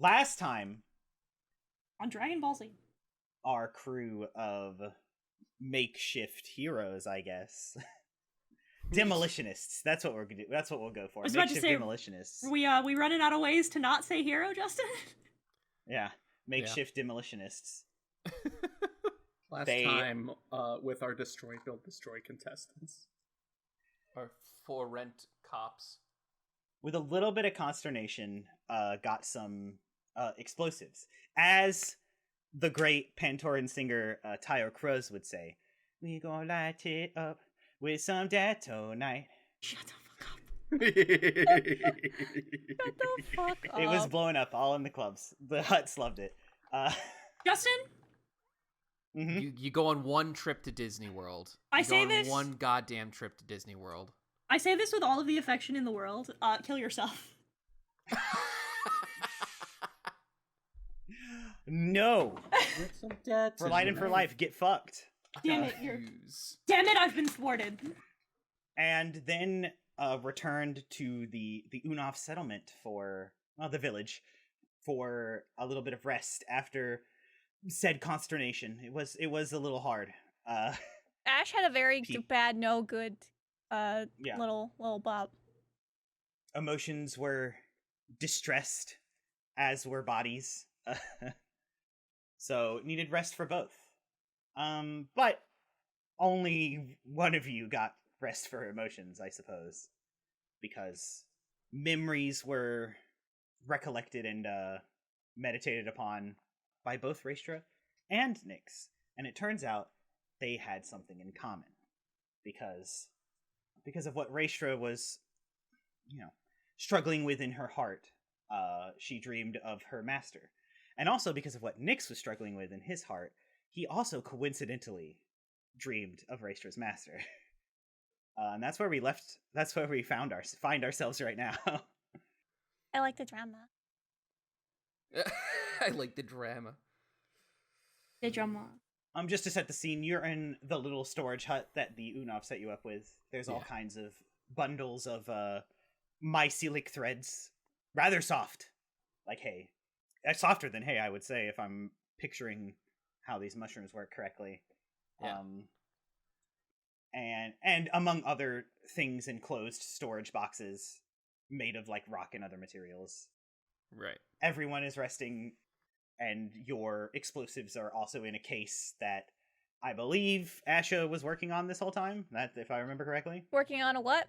Last time, On Dragon Ball Z. our crew of makeshift heroes, I guess. Demolitionists. That's what we're gonna do. That's what we'll go for. I was about to Makeshift say, demolitionists. We running out of ways to not say hero, Justin? Yeah. Makeshift demolitionists. Last time with our destroy, build, destroy contestants. Or for rent cops. With a little bit of consternation, got some explosives. As the great Pantoran singer Tayo Cruz would say, "We gonna light it up with some detonite." Shut the fuck up. Shut the fuck up. It was blowing up all in the clubs. The Huts loved it. Justin? Mm-hmm. You go on one trip to Disney World. I say this. One goddamn trip to Disney World. I say this with all of the affection in the world. Kill yourself. No. With some detonite. For light and for life, get fucked. Damn it, Damn it, I've been thwarted. And then returned to the Unov settlement for the village for a little bit of rest after said consternation. It was a little hard. Ash had a very bad, no good Yeah. little bop. Emotions were distressed, as were bodies. So needed rest for both. But only one of you got rest for emotions, I suppose, because memories were recollected and meditated upon by both Raestra and Nyx, and it turns out they had something in common because of what Raestra was, struggling with in her heart. She dreamed of her master, and also because of what Nyx was struggling with in his heart, he also coincidentally dreamed of Raestra's master. And that's where we left. That's where we find ourselves right now. I like the drama. I like the drama. The drama. Just to set the scene, you're in the little storage hut that the Unov set you up with. There's all kinds of bundles of mycelic threads. Rather soft. Like hay. Softer than hay, I would say, if I'm picturing how these mushrooms work correctly. Yeah. And among other things, enclosed storage boxes made of like rock and other materials. Right. Everyone is resting, and your explosives are also in a case that I believe Asha was working on this whole time. That, if I remember correctly, Working on a what?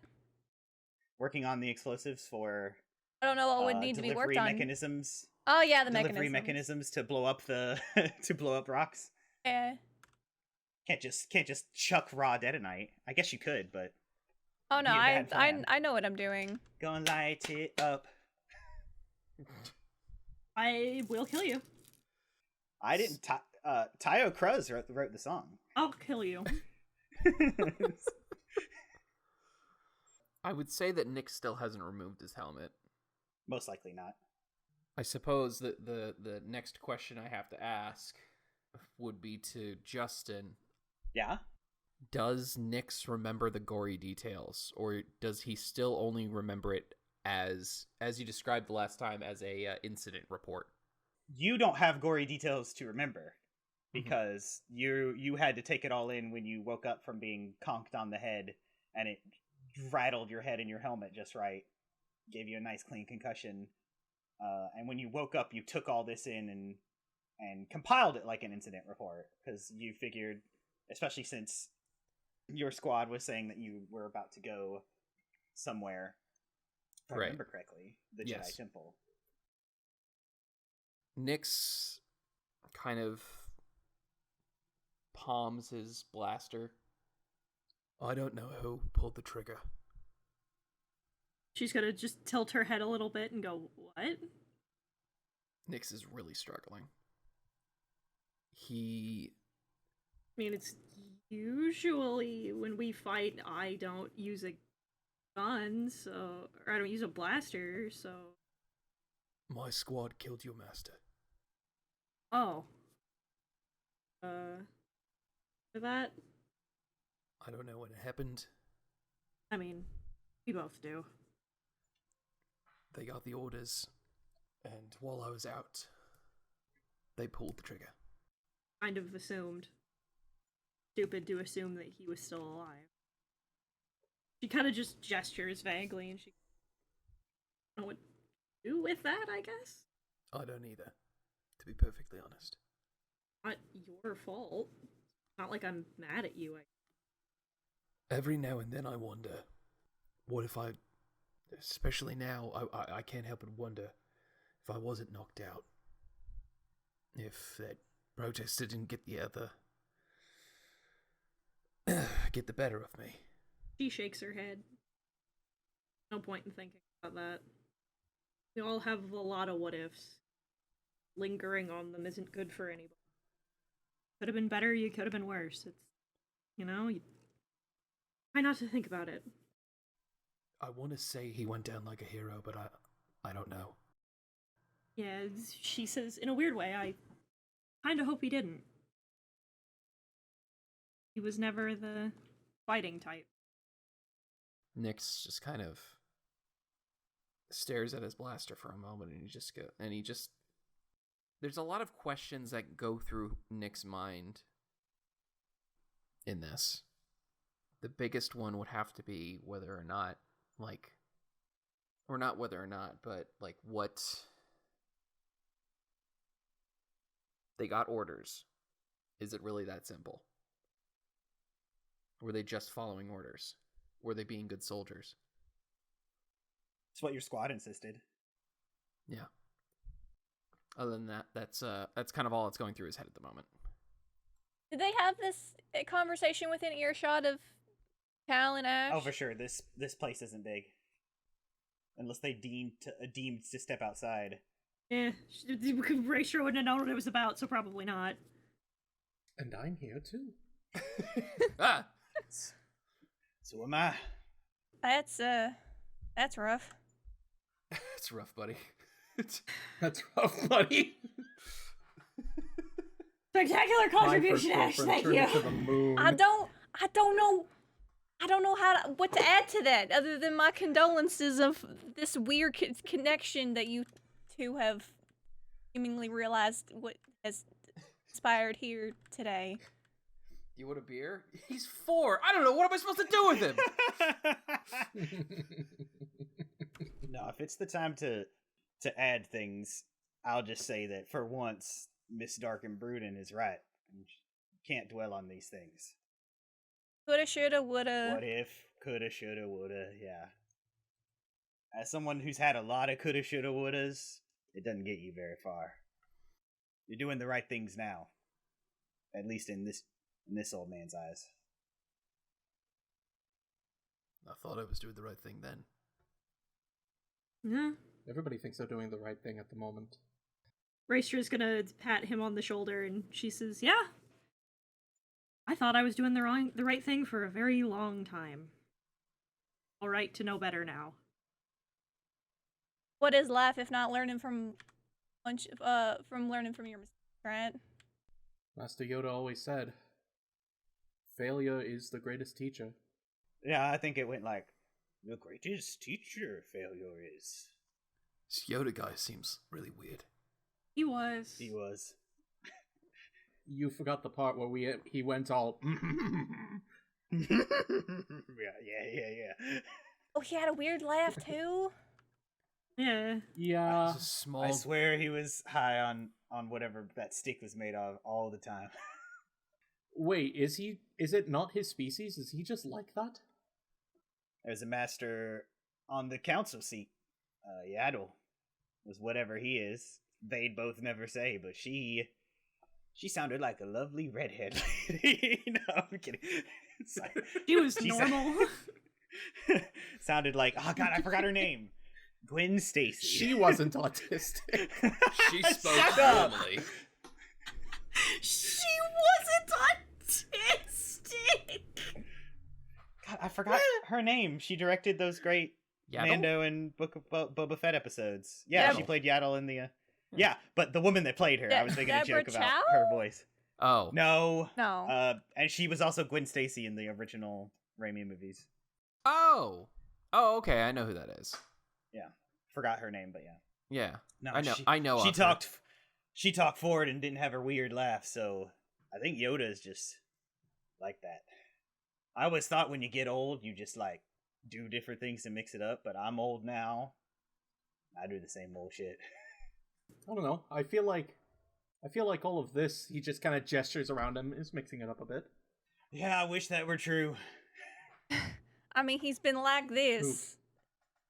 working on the explosives for I don't know what would need to be worked on. mechanisms. Oh yeah, the delivery mechanism. mechanisms to blow up the to blow up rocks. Yeah. Can't just chuck raw detonite. I guess you could, but Oh no, be a bad plan. I know what I'm doing. Go and light it up. I will kill you. I didn't. Tayo Cruz wrote the song. I'll kill you. I would say that Nick still hasn't removed his helmet. Most likely not. I suppose that the next question I have to ask would be to Justin. Yeah? Does Nyx remember the gory details, or does he still only remember it as you described the last time, as a incident report? You don't have gory details to remember, because you had to take it all in when you woke up from being conked on the head, and it rattled your head and your helmet just right, gave you a nice clean concussion, and when you woke up, you took all this in and compiled it like an incident report, because you figured, especially since your squad was saying that you were about to go somewhere, if I remember correctly, the Jedi Temple. Nyx kind of palms his blaster. I don't know who pulled the trigger. She's gonna just tilt her head a little bit and go, what? Nyx is really struggling. I mean, it's usually when we fight, I don't use a gun, or I don't use a blaster, so... My squad killed your master. Oh. For that? I don't know when it happened. I mean, we both do. They got the orders. And while I was out, they pulled the trigger. Kind of assumed. Stupid to assume that he was still alive. She kind of just gestures vaguely, and she don't know what to do with that, I guess. I don't either, to be perfectly honest. Not your fault. Not like I'm mad at you. Every now and then I wonder, what if I, especially now, I can't help but wonder if I wasn't knocked out. If that protester didn't get the better of me. She shakes her head. No point in thinking about that. We all have a lot of what ifs. Lingering on them isn't good for anybody. Could have been better, you could have been worse. It's, you try not to think about it. I want to say he went down like a hero, but I don't know. Yeah, she says, in a weird way, I kind of hope he didn't. He was never the fighting type. Nyx just kind of stares at his blaster for a moment, and he just there's a lot of questions that go through Nick's mind in this. The biggest one would have to be whether or not, what they got orders. Is it really that simple? Were they just following orders? Were they being good soldiers? It's what your squad insisted. Yeah. Other than that, that's kind of all that's going through his head at the moment. Did they have this conversation within earshot of Cal and Ash? Oh, for sure. This place isn't big, unless they deemed to step outside. Yeah, Raestra wouldn't have known what it was about, so probably not. And I'm here too. Ah! So am I. That's rough. It's rough, buddy. That's rough, buddy. Spectacular contribution, Ash. Thank you. To the moon. I don't know what to add to that other than my condolences of this weird connection that you two have seemingly realized what has inspired here today. You want a beer? He's 4. I don't know. What am I supposed to do with him? No, if it's the time to add things, I'll just say that for once, Miss Dark and Brooding is right. You can't dwell on these things. Coulda, shoulda, woulda. What if? Coulda, shoulda, woulda. Yeah. As someone who's had a lot of coulda, shoulda, wouldas, it doesn't get you very far. You're doing the right things now, at least in this old man's eyes. I thought I was doing the right thing then. Yeah. Everybody thinks they're doing the right thing at the moment. Raestra's gonna pat him on the shoulder, and she says, "Yeah, I thought I was doing the right thing for a very long time. All right to know better now." What is life if not learning from learning from your mistakes, right? Master Yoda always said, failure is the greatest teacher. Yeah, I think it went like, the greatest teacher failure is. This Yoda guy seems really weird. He was. You forgot the part where he went all. yeah. Oh, he had a weird laugh too. Yeah. Yeah. It's a small. I swear he was high on whatever that stick was made of all the time. Wait, is it not his species? Is he just like that? There's a master on the council seat. Yaddle was whatever he is. They'd both never say, but she sounded like a lovely redhead lady. No, I'm kidding. She was normal. Sounded like, oh god, I forgot her name. Gwen Stacy. She wasn't autistic. She spoke Shut up. normally. She wasn't autistic. God, I forgot her name. She directed those great Yaddle? Mando and Book of Boba Fett episodes. Yeah, Yaddle. she played Yaddle in the... Yeah, but the woman that played her, I was making a Deborah joke about Chow? her voice. Oh. No. No. And she was also Gwen Stacy in the original Raimi movies. Oh. Oh, okay. I know who that is. Yeah. Forgot her name, but yeah. Yeah. No, I know. She talked forward and didn't have her weird laugh, so I think Yoda is just like that. I always thought when you get old, you just like do different things to mix it up, but I'm old now. I do the same old shit. I don't know. I feel like all of this, he just kind of gestures around him, is mixing it up a bit. Yeah, I wish that were true. I mean, he's been like this. Oof.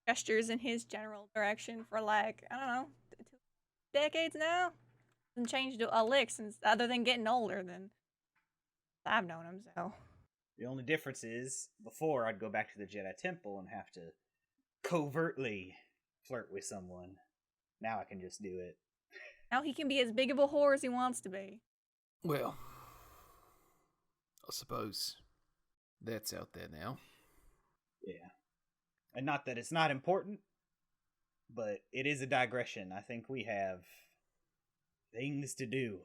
Gestures in his general direction for like, I don't know, 2 decades now. Hasn't changed a lick since, other than getting older than I've known him, so. The only difference is, before I'd go back to the Jedi Temple and have to covertly flirt with someone. Now I can just do it. Now he can be as big of a whore as he wants to be. Well, I suppose that's out there now. Yeah. And not that it's not important, but it is a digression. I think we have things to do.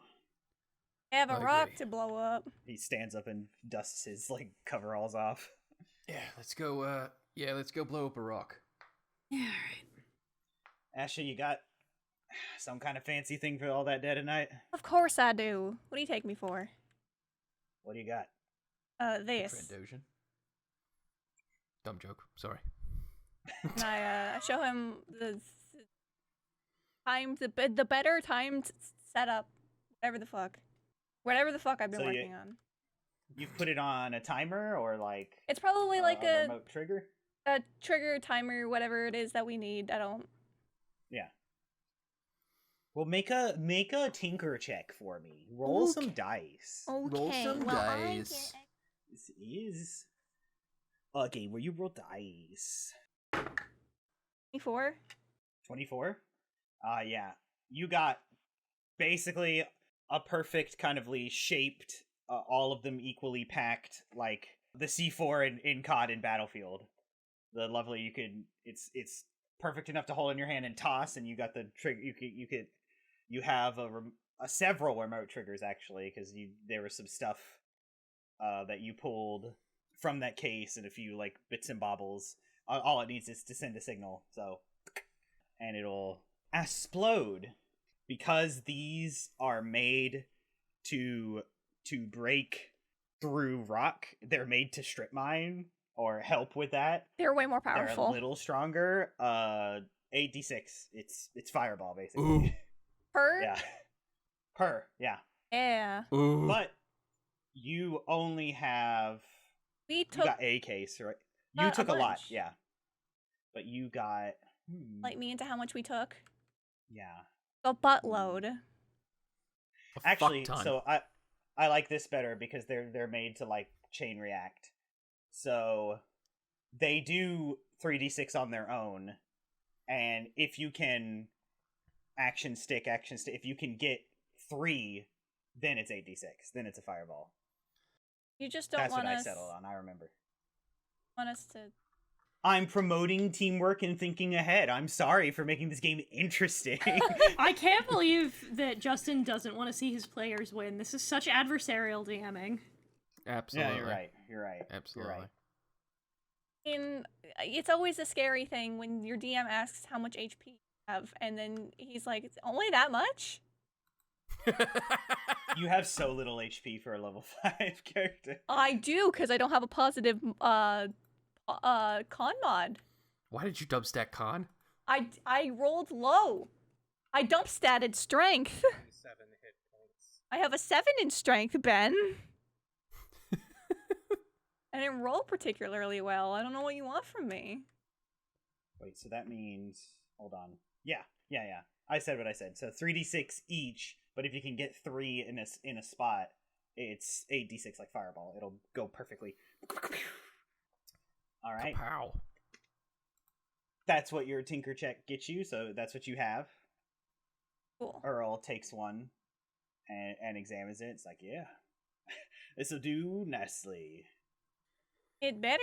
Have a I rock agree. to blow up. He stands up and dusts his like coveralls off. Yeah, let's go. Let's go blow up a rock. Yeah, alright. Asha, you got some kind of fancy thing for all that dead tonight? Of course I do. What do you take me for? What do you got? This. Trandoshan. Dumb joke. Sorry. And I show him the better timed setup. Whatever the fuck I've been So working on. You've put it on a timer or like It's probably like a a remote trigger? trigger, timer, whatever it is that we need. I don't. Yeah. Well, make a tinker check for me. Roll some dice. Okay. Roll some dice. This is a game where you roll dice. 24. 24? Yeah. You got basically a perfect kind ofly shaped, all of them equally packed, like the C4 in COD in Battlefield. The lovely, it's perfect enough to hold in your hand and toss, and you got the trigger. You have several remote triggers actually, because there was some stuff that you pulled from that case and a few like bits and bobbles. All it needs is to send a signal, so and it'll explode because these are made to break through rock. They're made to strip mine or help with that. They're way more They're powerful. a little stronger. 8d6. It's fireball basically. Ooh. Per? Yeah. Yeah. Yeah. Ooh. But you only have We you took got a case, right? You a took a lot, bunch. yeah. But you got light me into how much we took. yeah. A buttload. A Actually, fuck ton. so I like this better because they're made to like chain react. So they do 3d6 on their own, and if you can action stick, if you can get 3, then it's 8d6. Then it's a fireball. You just don't That's want what I us. settled on. I remember. Want us to. I'm promoting teamwork and thinking ahead. I'm sorry for making this game interesting. I can't believe that Justin doesn't want to see his players win. This is such adversarial DMing. Absolutely. Yeah, you're right. Absolutely. You're right. It's always a scary thing when your DM asks how much HP you have, and then he's like, "It's only that much." You have so little HP for a level 5 character. I do, because I don't have a positive con mod. Why did you dubstack con? I rolled low. I dump statted strength. 7 hit points. I have a 7 in strength, Ben. I didn't roll particularly well. I don't know what you want from me. Wait, so that means... Hold on. Yeah. I said what I said. So 3d6 each, but if you can get 3 in a spot, it's 8d6 like fireball. It'll go perfectly. All right. Kapow. That's what your tinker check gets you, so that's what you have. Cool. Earl takes one and examines it. It's like, yeah, this'll do nicely. It better.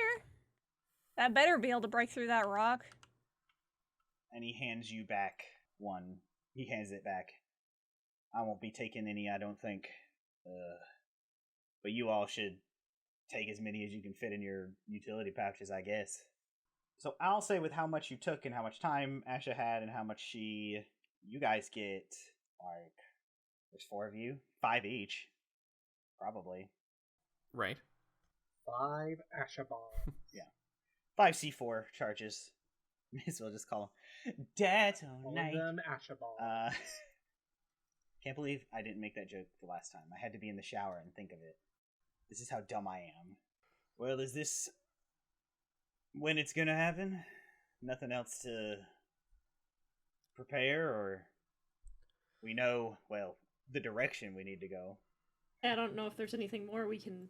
That better be able to break through that rock. And he hands you back one. He hands it back. I won't be taking any, I don't think. But you all should take as many as you can fit in your utility pouches, I guess. So I'll say with how much you took and how much time Asha had and how much you guys get, like, there's 4 of you, 5 each, probably. Right. 5 Asha bombs. Yeah. 5 C4 charges. May as well just call them Detonate. Them Asha bombs. Can't believe I didn't make that joke the last time. I had to be in the shower and think of it. This is how dumb I am. Well, is this when it's gonna happen? Nothing else to prepare, or we know, well, the direction we need to go. I don't know if there's anything more we can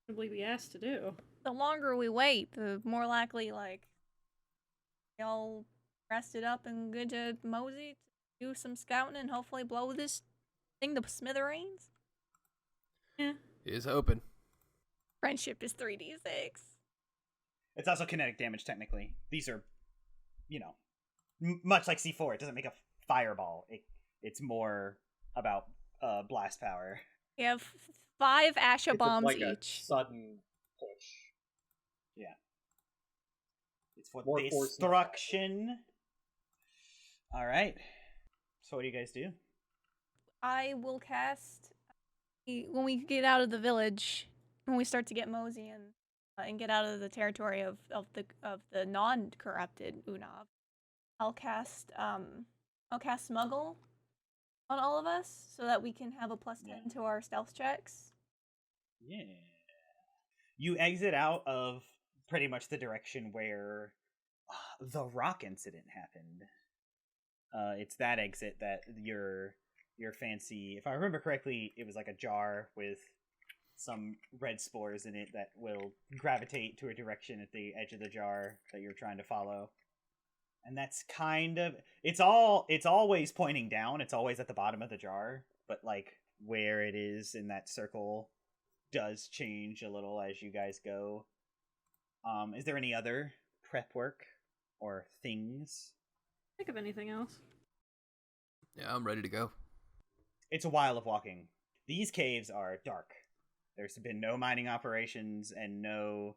probably be asked to do. The longer we wait, the more likely, like, y'all rested up and good to mosey to do some scouting and hopefully blow this thing to smithereens. Yeah. Is open. Friendship is 3d6. It's also kinetic damage, technically. These are, much like C4, it doesn't make a fireball. It's more about blast power. We have 5 Asha bombs like a each. sudden push. Yeah. It's for More force destruction. Alright. So what do you guys do? I will cast when we get out of the village, when we start to get mosey and get out of the territory of the non-corrupted Unav. I'll cast Smuggle on all of us so that we can have a +10 to our stealth checks. Yeah. You exit out of pretty much the direction where the rock incident happened. It's that exit that your fancy, if I remember correctly, it was like a jar with some red spores in it that will gravitate to a direction at the edge of the jar that you're trying to follow. And that's kind of, it's always pointing down. It's always at the bottom of the jar, but like where it is in that circle does change a little as you guys go. Is there any other prep work or things? Think of anything else. Yeah, I'm ready to go. It's a while of walking. These caves are dark. There's been no mining operations and no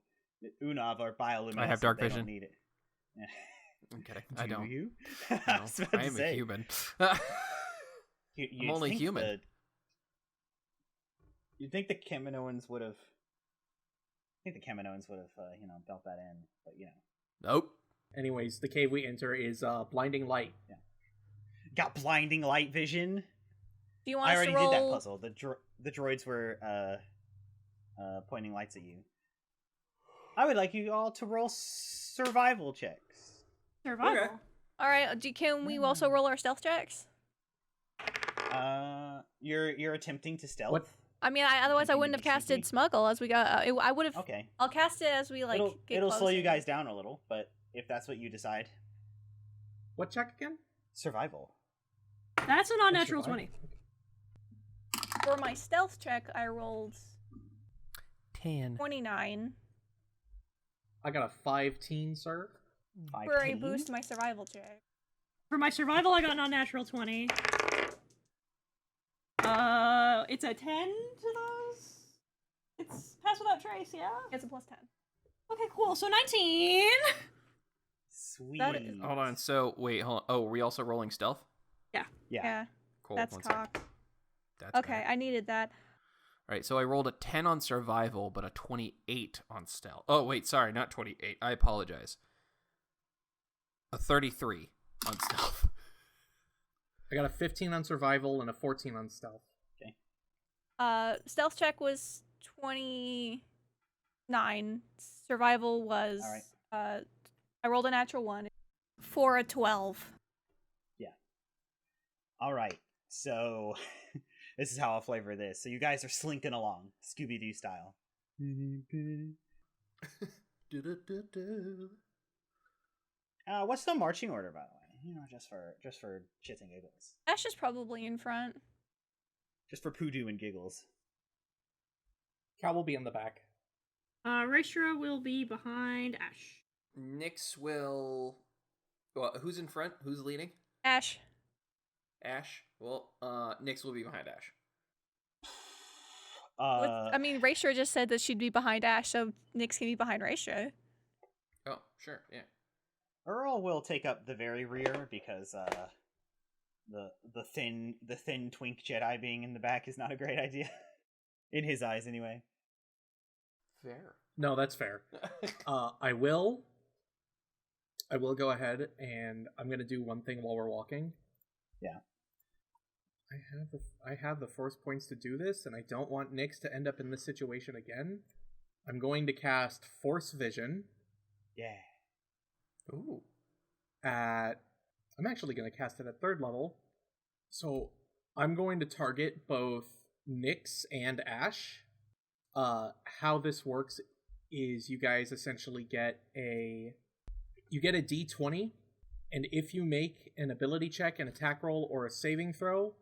Unav or bioluminescent. I have dark They vision. Don't need it. I'm kidding. Do I don't. you? No, I was about I to am a say. human. You'd only think human. You'd think the Kaminoans would have. Built that in, but Nope. Anyways, the cave we enter is blinding light. got blinding light vision. Do you want I us already to roll? did that puzzle. The droids were pointing lights at you. I would like you all to roll survival checks. Survival. Okay. All right. Can we also roll our stealth checks? You're attempting to stealth. What? I mean, otherwise I You wouldn't need have to casted sneak. Smuggle as we got. I would have. Okay. I'll cast it as we like. get It'll slow you closer. guys down a little, but if that's what you decide, What check again? survival. That's an unnatural Survival. 20. For my stealth check, I rolled 10. 29. I got a 15, sir. For a 15? boost my survival check. For my survival, I got an unnatural 20. It's a 10 to those? It's pass without trace, yeah? It's a +10. Okay, cool. So 19! Sweet. That is- Hold on. So, wait, hold on. Oh, are we also rolling stealth? Yeah. Cool. That's one sec. cocked. That's Okay, bad. I needed that. All right, so I rolled a 10 on survival, but a 28 on stealth. Oh, wait, sorry, not 28. I apologize. A 33 on stealth. I got a 15 on survival and a 14 on stealth. Stealth check was 29. Survival was I rolled a natural 1 for a 12. All right. So this is how I'll flavor this. So you guys are slinking along, Scooby-Doo style. What's the marching order, by the way? Just for shits and giggles. Ash is probably in front. Just for poodoo and giggles. Cal will be in the back. Raestra will be behind Ash. Nyx will... Well, who's in front? Who's leading? Ash. Ash? Well, Nyx will be behind Ash. I mean, Raestra just said that she'd be behind Ash, so Nyx can be behind Raestra. Oh, sure, yeah. Earl will take up the very rear because the thin twink Jedi being in the back is not a great idea. In his eyes, anyway. Fair. No, that's fair. I will go ahead and I'm gonna do one thing while we're walking. Yeah. I have the force points to do this, and I don't want Nyx to end up in this situation again. I'm going to cast Force Vision. Yeah. Ooh. I'm actually going to cast it at 3rd level. So I'm going to target both Nyx and Ash. How this works is you guys essentially get a D20, and if you make an ability check, an attack roll, or a saving throw,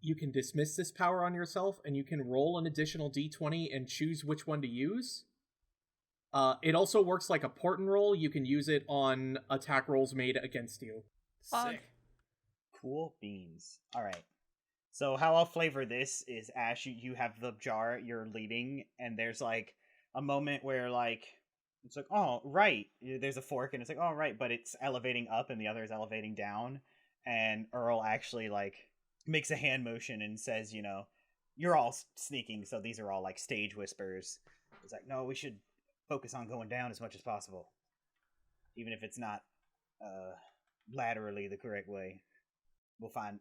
you can dismiss this power on yourself, and you can roll an additional D20 and choose which one to use. It also works like a portent roll. You can use it on attack rolls made against you. Sick. Cool beans. All right. So how I'll flavor this is, Ash, you have the jar you're leading, and there's like a moment where like it's like, oh right, there's a fork, and it's like, oh right, but it's elevating up and the other is elevating down, and Earl actually like makes a hand motion and says, you know, you're all sneaking, so these are all like stage whispers. It's like, no, we should focus on going down as much as possible, even if it's not laterally the correct way. We'll find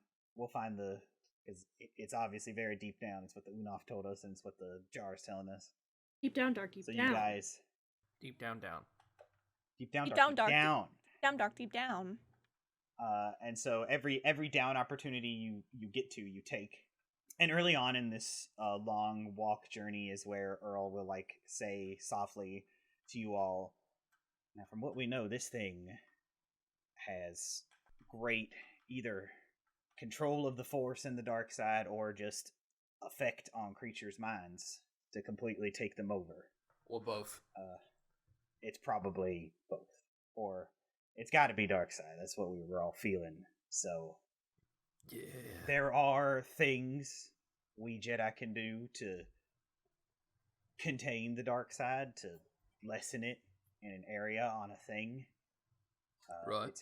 the, because it's obviously very deep down. It's what the Unoff told us, and it's what the jar is telling us. Deep down, dark, deep So down. you guys, Deep down, down. deep down, Deep dark, down, dark, down. Down, dark, deep down. And so every down opportunity you get to, you take. And early on in this long walk journey is where Earl will like say softly to you all, now from what we know, this thing has great either control of the Force and the dark side, or just effect on creatures' minds to completely take them over. Or both. It's probably both, or it's got to be dark side. That's what we were all feeling. So Yeah. there are things we Jedi can do to contain the dark side, to lessen it in an area on a thing. Right. It's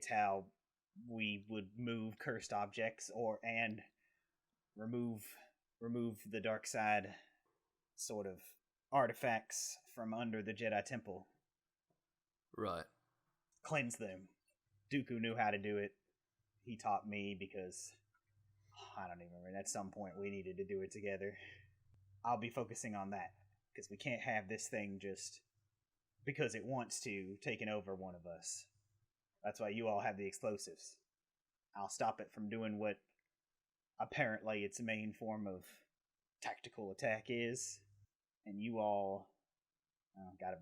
how we would move cursed objects and remove the dark side sort of artifacts from under the Jedi Temple. Right. Cleanse them. Dooku knew how to do it. He taught me because I don't even remember. At some point we needed to do it together. I'll be focusing on that because we can't have this thing just because it wants to taking over one of us. That's why you all have the explosives. I'll stop it from doing what apparently its main form of tactical attack is, and you all gotta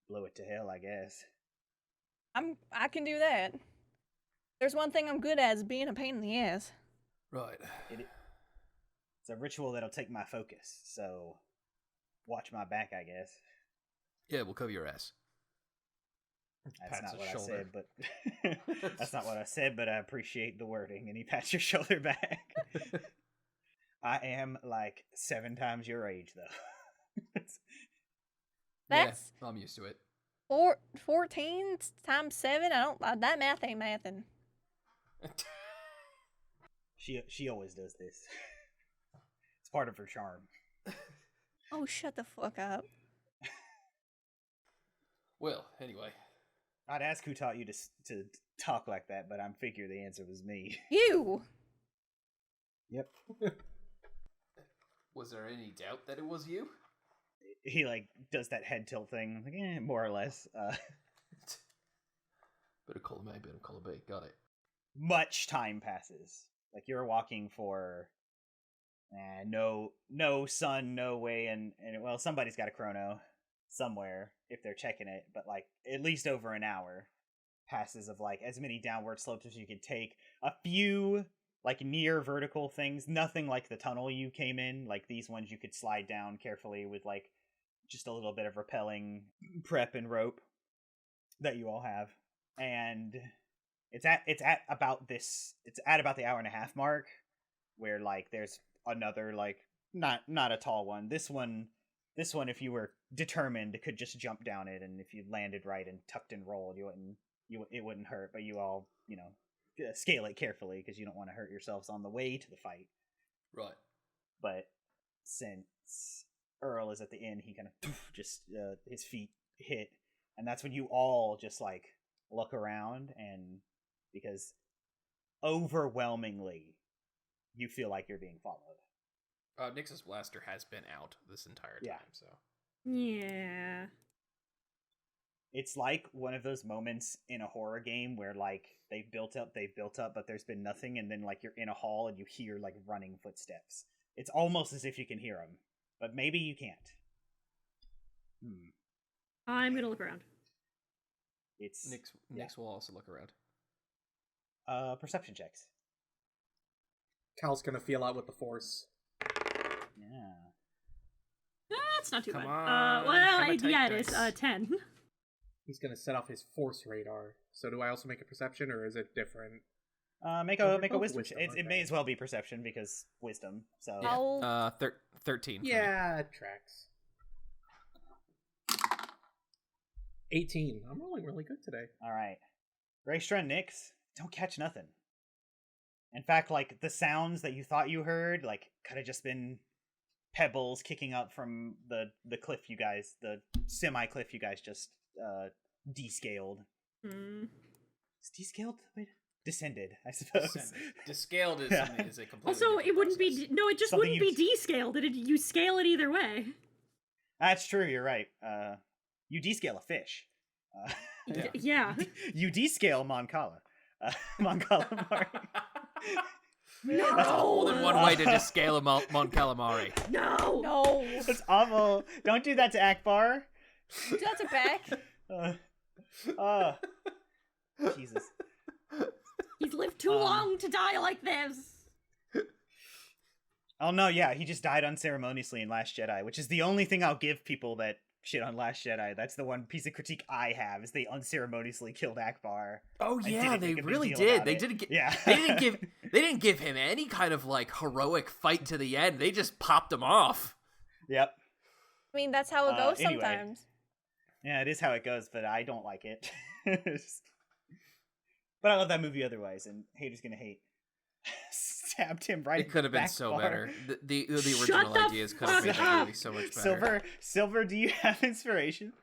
blow it to hell, I guess. I can do that. There's one thing I'm good at, is being a pain in the ass. Right. It's a ritual that'll take my focus, so watch my back, I guess. Yeah, we'll cover your ass. That's Pats not his what shoulder. I said, but that's not what I said, but I appreciate the wording. And he pats your shoulder back. I am like 7 times your age, though. That's Yeah, I'm used to it. 14 times 7. That math ain't mathin'. She always does this. It's part of her charm. Oh, shut the fuck up. Well, anyway. I'd ask who taught you to talk like that, but I'm figure the answer was me. You! Yep. Was there any doubt that it was you? He like does that head tilt thing. I'm like, more or less. Bit of column A, bit of column B. Got it. Much time passes. Like you're walking for no sun, no way, and well, somebody's got a chrono somewhere if they're checking it, but like at least over an hour passes of like as many downward slopes as you could take. A few like near vertical things, nothing like the tunnel you came in, like these ones you could slide down carefully with like just a little bit of rappelling prep and rope that you all have. And it's at about the hour and a half mark where like there's another like not a tall one. This one, if you were determined, could just jump down it, and if you landed right and tucked and rolled, you wouldn't it wouldn't hurt, but you all, scale it carefully because you don't want to hurt yourselves on the way to the fight. Right. But since Earl is at the end, he kind of just his feet hit, and that's when you all just like look around, and because overwhelmingly you feel like you're being followed. Nyx's blaster has been out this entire time, so Yeah. It's like one of those moments in a horror game where like they've built up, but there's been nothing, and then like you're in a hall and you hear like running footsteps. It's almost as if you can hear them, but maybe you can't. I'm gonna look around. It's Nyx will also look around. Perception checks. Cal's gonna feel out with the force. Yeah. That's not too Come bad. on, Well, have a tight yeah, it is. dice. 10. He's gonna set off his force radar. So do I also make a perception, or is it different? Make Oh, a they're make a both wisdom. wisdom, It aren't may they? as well be perception because wisdom. So Yeah. I'll 13. for me. Yeah, it tracks. 18. I'm rolling really good today. all right, Raestra and Nyx don't catch nothing. In fact, like the sounds that you thought you heard, like could have just been pebbles kicking up from the cliff you guys, the semi cliff you guys just descaled. Is descaled? Wait, descended, I suppose. Descaled is, Yeah. something, is a completely Also, different it wouldn't process. be. No, it just Something wouldn't be descaled. You scale it either way. That's true. You're right. You descale a fish. Yeah. Yeah. You descale Moncala. Moncala Mari. That's more than one way to descale a Mon Calamari. No. no. That's awful. Don't do that to Akbar. That's a back. Jesus. He's lived too long to die like this. Oh no, yeah, he just died unceremoniously in Last Jedi, which is the only thing I'll give people that shit on Last Jedi. That's the one piece of critique I have, is they unceremoniously killed Akbar. Oh I yeah, didn't they make a big really deal did. about They it. didn't. Yeah. They didn't give him any kind of like heroic fight to the end. They just popped him off. Yep. I mean, that's how it goes Anyway. sometimes. Yeah, it is how it goes, but I don't like it. But I love that movie otherwise, and haters gonna hate. Stabbed him right. It could have been back so bar. better. The Shut original the ideas could have made fuck that up! movie so much better. Silver, do you have inspiration?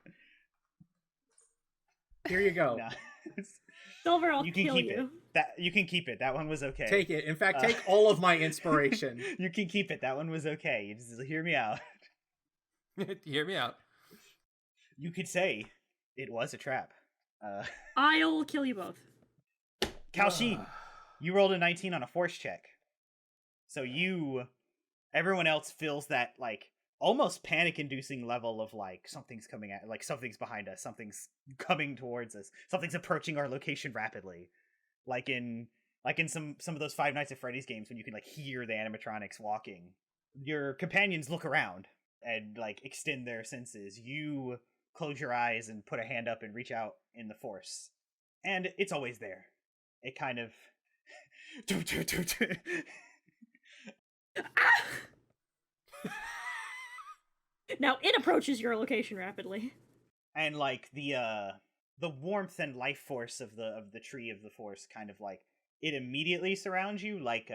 Here you go. No. Silver, I'll You can kill keep you. it. You can keep it. That one was okay. Take it. In fact, Uh, take all of my inspiration. You can keep it. That one was okay. You just hear me out. Hear me out. You could say it was a trap. I'll kill you both. Kalshin, you rolled a 19 on a force check. So everyone else feels that like almost panic-inducing level of like something's coming at, like something's behind us, something's coming towards us, something's approaching our location rapidly. Like in some of those Five Nights at Freddy's games when you can like hear the animatronics walking. Your companions look around and like extend their senses. You close your eyes and put a hand up and reach out in the force. And it's always there. It kind of Now it approaches your location rapidly. and like the warmth and life force of the tree of the force kind of like it immediately surrounds you like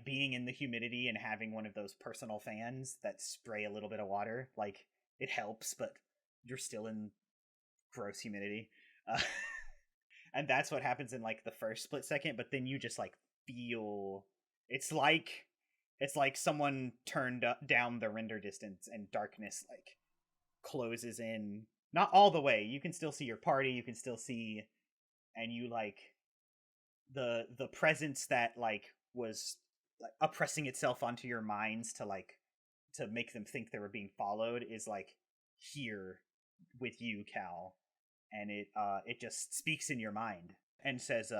being in the humidity and having one of those personal fans that spray a little bit of water. Like it helps, but you're still in gross humidity. And that's what happens in like the first split second, but then you just like feel it's like someone turned down the render distance and darkness like closes in, not all the way. You can still see your party, you can still see, and you like the presence that like was like oppressing itself onto your minds to make them think they were being followed is like here with you, Cal. And it just speaks in your mind and says,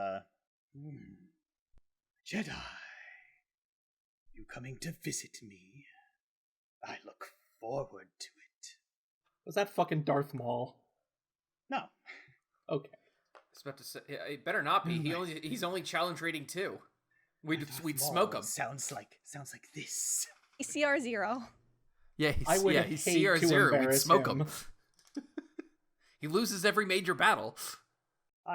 Jedi, you coming to visit me? I look forward to it. Was that fucking Darth Maul? No. Okay. I was about to say, it better not be. He's only challenge rating 2. We'd smoke him. Sounds like this. CR0. Yeah, I would he's hate to CR0. We'd embarrass smoke him. him. He loses every major battle.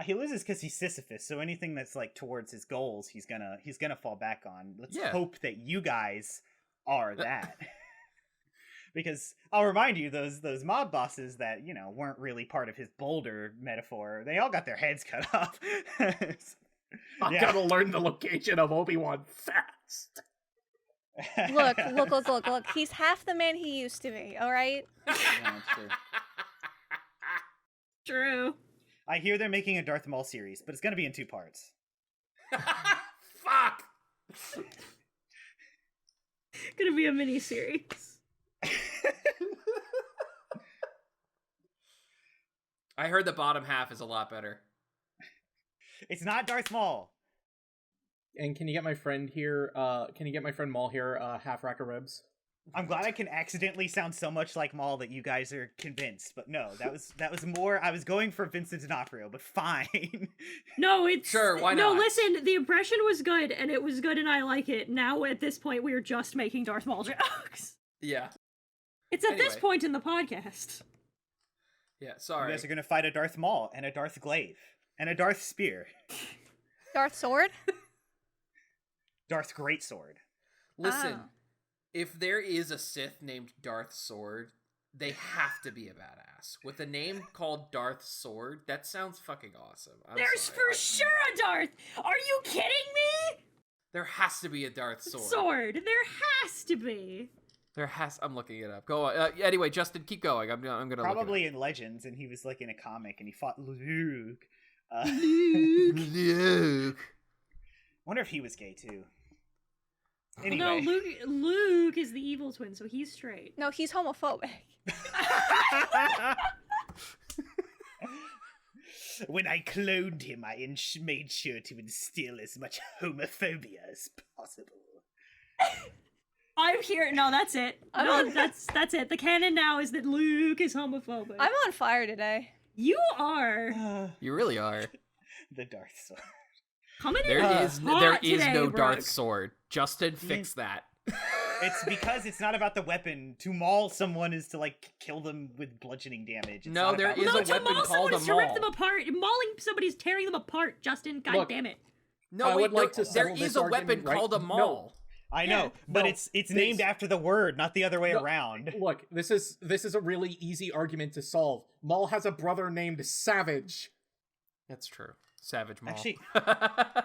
He loses because he's Sisyphus, so anything that's like towards his goals, he's gonna fall back on. Let's hope that you guys are that. Because I'll remind you, those mob bosses that, weren't really part of his boulder metaphor, they all got their heads cut off. I gotta learn the location of Obi-Wan fast. Look. He's half the man he used to be, alright? Yeah, that's true. True. I hear they're making a Darth Maul series, but it's gonna be in 2 parts. Fuck! Gonna be a mini-series. I heard the bottom half is a lot better. It's not Darth Maul. And can you get my friend here, Maul here, half rack of ribs? I'm glad I can accidentally sound so much like Maul that you guys are convinced, but no, that was more, I was going for Vincent D'Onofrio, but fine. No, it's... Sure, why No, not? listen, the impression was good, and it was good, and I like it. Now, at this point, we're just making Darth Maul jokes. Yeah. It's at this Anyway. point in the podcast. Yeah, You sorry. guys are gonna fight a Darth Maul, and a Darth Glaive, and a Darth Spear. Darth Sword? Darth Greatsword. Listen, Oh. if there is a Sith named Darth Sword, they have to be a badass. With a name called Darth Sword, that sounds fucking awesome. There's sorry. for sure a Darth! Are you kidding me? There has to be a Darth Sword. Sword. There has to be. I'm looking it up. Go on. Anyway, Justin, keep going. I'm gonna look Probably in Legends, and he was like in a comic, and he fought Luke. Luke. Wonder if he was gay too. No, Anyway. Luke is the evil twin, so he's straight. No, he's homophobic. When I cloned him, I made sure to instill as much homophobia as possible. I'm here. No, that's it. No, that's it. The canon now is that Luke is homophobic. I'm on fire today. You are You really are. The Darth Sword. coming in There is hot today, no Brooke. Darth Sword. Justin, fix that. It's because it's not about the weapon. To maul someone is to, like, kill them with bludgeoning damage. It's No, not there about is No, a to weapon maul called someone a is to rip maul. them apart. Mauling somebody is tearing them apart, Justin. God Look, damn it. No, I wait, would like to there settle is this a argument weapon right- called a No. maul. I know, Yeah, but no, it's named after the word, not the other way No, around. Look, this is a really easy argument to solve. Maul has a brother named Savage. That's true. Savage Maul.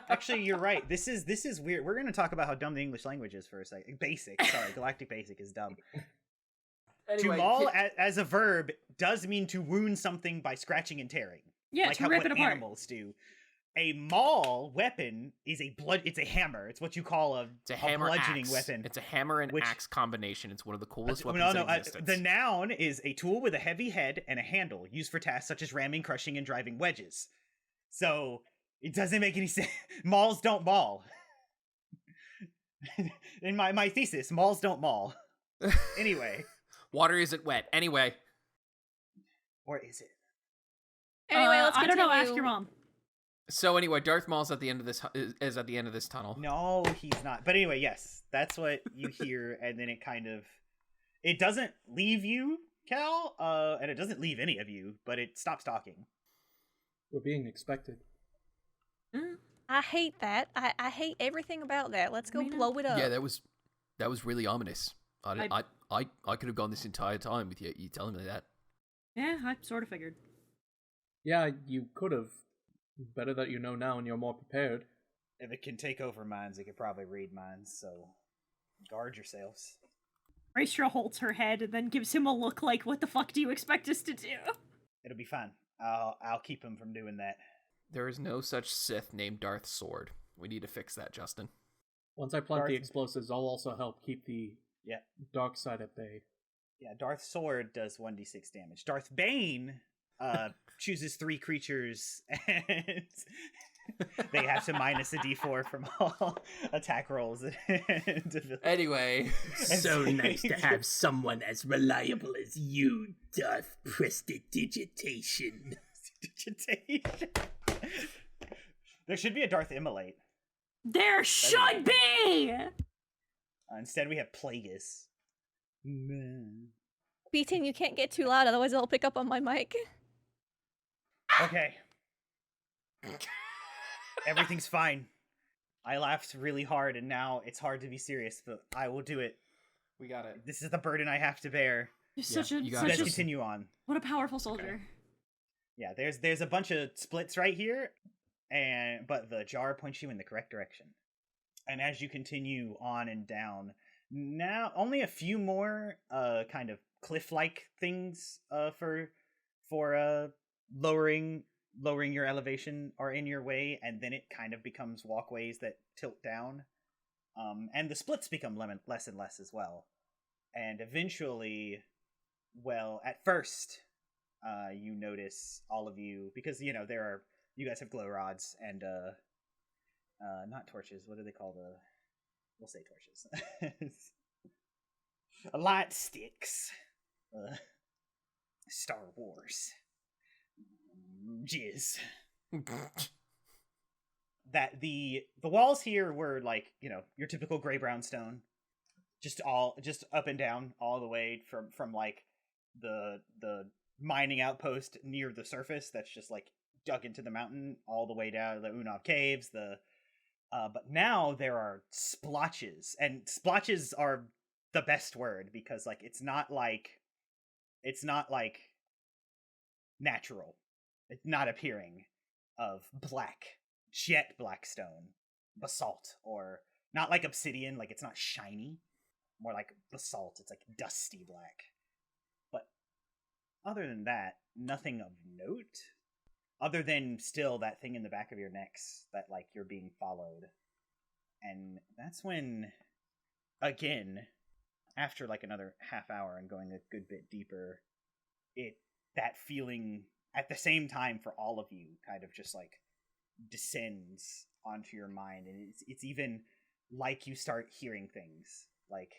Actually, you're right. This is weird. We're going to talk about how dumb the English language is for a second. Basic, sorry, galactic basic is dumb. Anyway, to maul as a verb does mean to wound something by scratching and tearing. Yeah, like to how rip what it apart. animals do. A maul weapon is it's a hammer. It's what you call it's a hammer bludgeoning axe. weapon. It's a hammer and which- axe combination. It's one of the coolest No, weapons no, in existence. the noun is a tool with a heavy head and a handle used for tasks such as ramming, crushing, and driving wedges. So it doesn't make any sense. Mauls don't maul. In my thesis, mauls don't maul. Anyway, Water isn't wet. Anyway. or is it? Anyway, let's I continue. don't know. Ask your mom. So anyway, Darth Maul's at the end of this is at the end of this tunnel. No, he's not. But anyway, yes, that's what you hear, and then it doesn't leave you, Cal, and it doesn't leave any of you, but it stops talking. We're being expected. I hate that. I hate everything about that. Let's go Rena? blow it up. Yeah, that was really ominous. I could have gone this entire time with you telling me that. Yeah, I sort of figured. Yeah, you could have. Better that you know now and you're more prepared. If it can take over minds, it could probably read minds, so guard yourselves. Raestra holds her head and then gives him a look like, what the fuck do you expect us to do? It'll be fine. I'll keep him from doing that. There is no such Sith named Darth Sword. We need to fix that, Justin. Once I plant the Darth- explosives, I'll also help keep the dark side at bay. Yeah, Darth Sword does 1d6 damage. Darth Bane chooses 3 creatures, and they have to minus a d4 from all attack rolls. Anyway, So nice to have someone as reliable as you, Darth Prestidigitation. There should be a Darth Immolate. There should be! Instead, we have Plagueis. Beaton, you can't get too loud, otherwise it'll pick up on my mic. Okay. Everything's fine. I laughed really hard, and now it's hard to be serious, but I will do it. We got it. This is the burden I have to bear. You're such a you got You it. guys continue on. what a powerful soldier. Yeah, there's a bunch of splits right here, but the jar points you in the correct direction. And as you continue on and down, now only a few more kind of cliff-like things for lowering your elevation are in your way, and then it kind of becomes walkways that tilt down. And the splits become less and less as well. And eventually, well, at first, you notice, all of you, because, you guys have glow rods and, not torches, what do they call we'll say torches. Light sticks. Star Wars. Jizz. That the walls here were like, your typical gray brown stone, just up and down all the way from like the mining outpost near the surface that's just like dug into the mountain all the way down to the Unav caves. But now there are splotches, and splotches are the best word because like it's not like natural. It's not appearing of jet black stone, basalt, or not like obsidian, like it's not shiny, more like basalt. It's like dusty black. But other than that, nothing of note, other than still that thing in the back of your necks that like you're being followed. And that's when, again, after like another half hour and going a good bit deeper, that feeling at the same time for all of you kind of just like descends onto your mind, and it's even like you start hearing things like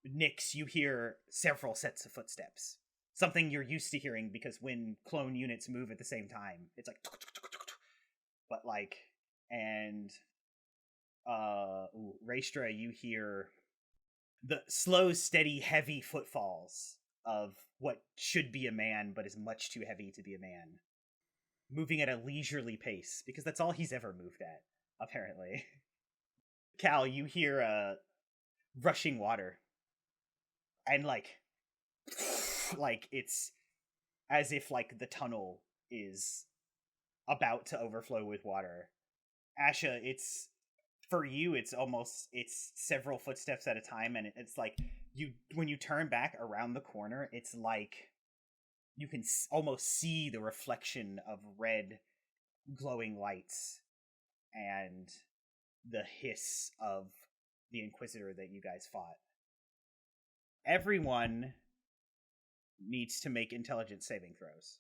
Nyx. You hear several sets of footsteps, something you're used to hearing because when clone units move at the same time, it's like, but like, and Raestra, you hear the slow, steady, heavy footfalls of what should be a man but is much too heavy to be a man, moving at a leisurely pace because that's all he's ever moved at, apparently. Cal, you hear rushing water, and like it's as if like the tunnel is about to overflow with water. Asha, it's for you, it's several footsteps at a time, and it's like when you turn back around the corner, it's like you can almost see the reflection of red glowing lights and the hiss of the Inquisitor that you guys fought. Everyone needs to make intelligence saving throws.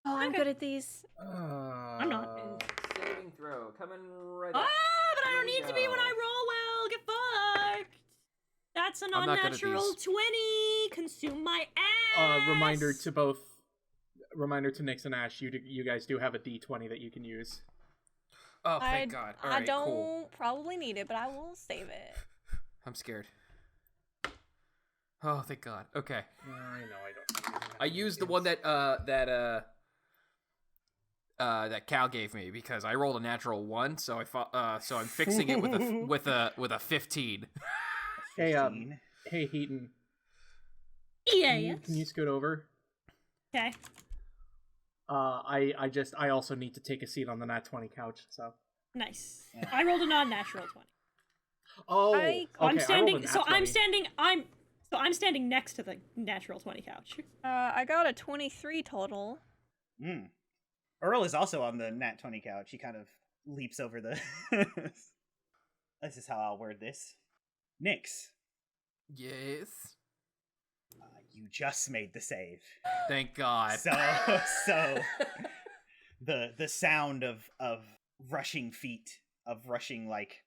Oh, I'm good at these. I'm not. Saving throw coming right Ah, up. but I don't Here we need to be when go. I roll well. Get fucked. That's a I'm not good at non-natural these. 20. Consume my ass. Reminder to Nyx and Ash, you guys do have a D20 that you can use. Oh, thank God. All I right, don't cool. probably need it, but I will save it. I'm scared. Oh, thank God. Okay. I know I don't. I used the one that Cal gave me because I rolled a natural 1, so so I'm fixing it with a 15. Hey, 15. hey, Heaton. Yeah. Can you scoot over? Okay. I also need to take a seat on the Nat 20 couch. So. Nice. I rolled a non-natural 20. Oh, I- I'm okay, standing. I rolled a So nat I'm 20. standing. I'm standing next to the natural 20 couch. I got a 23 total. Earl is also on the Nat 20 couch. He kind of leaps over the... This is how I'll word this. Nyx, Yes. you just made the save. Thank God. So the sound of rushing feet, of rushing like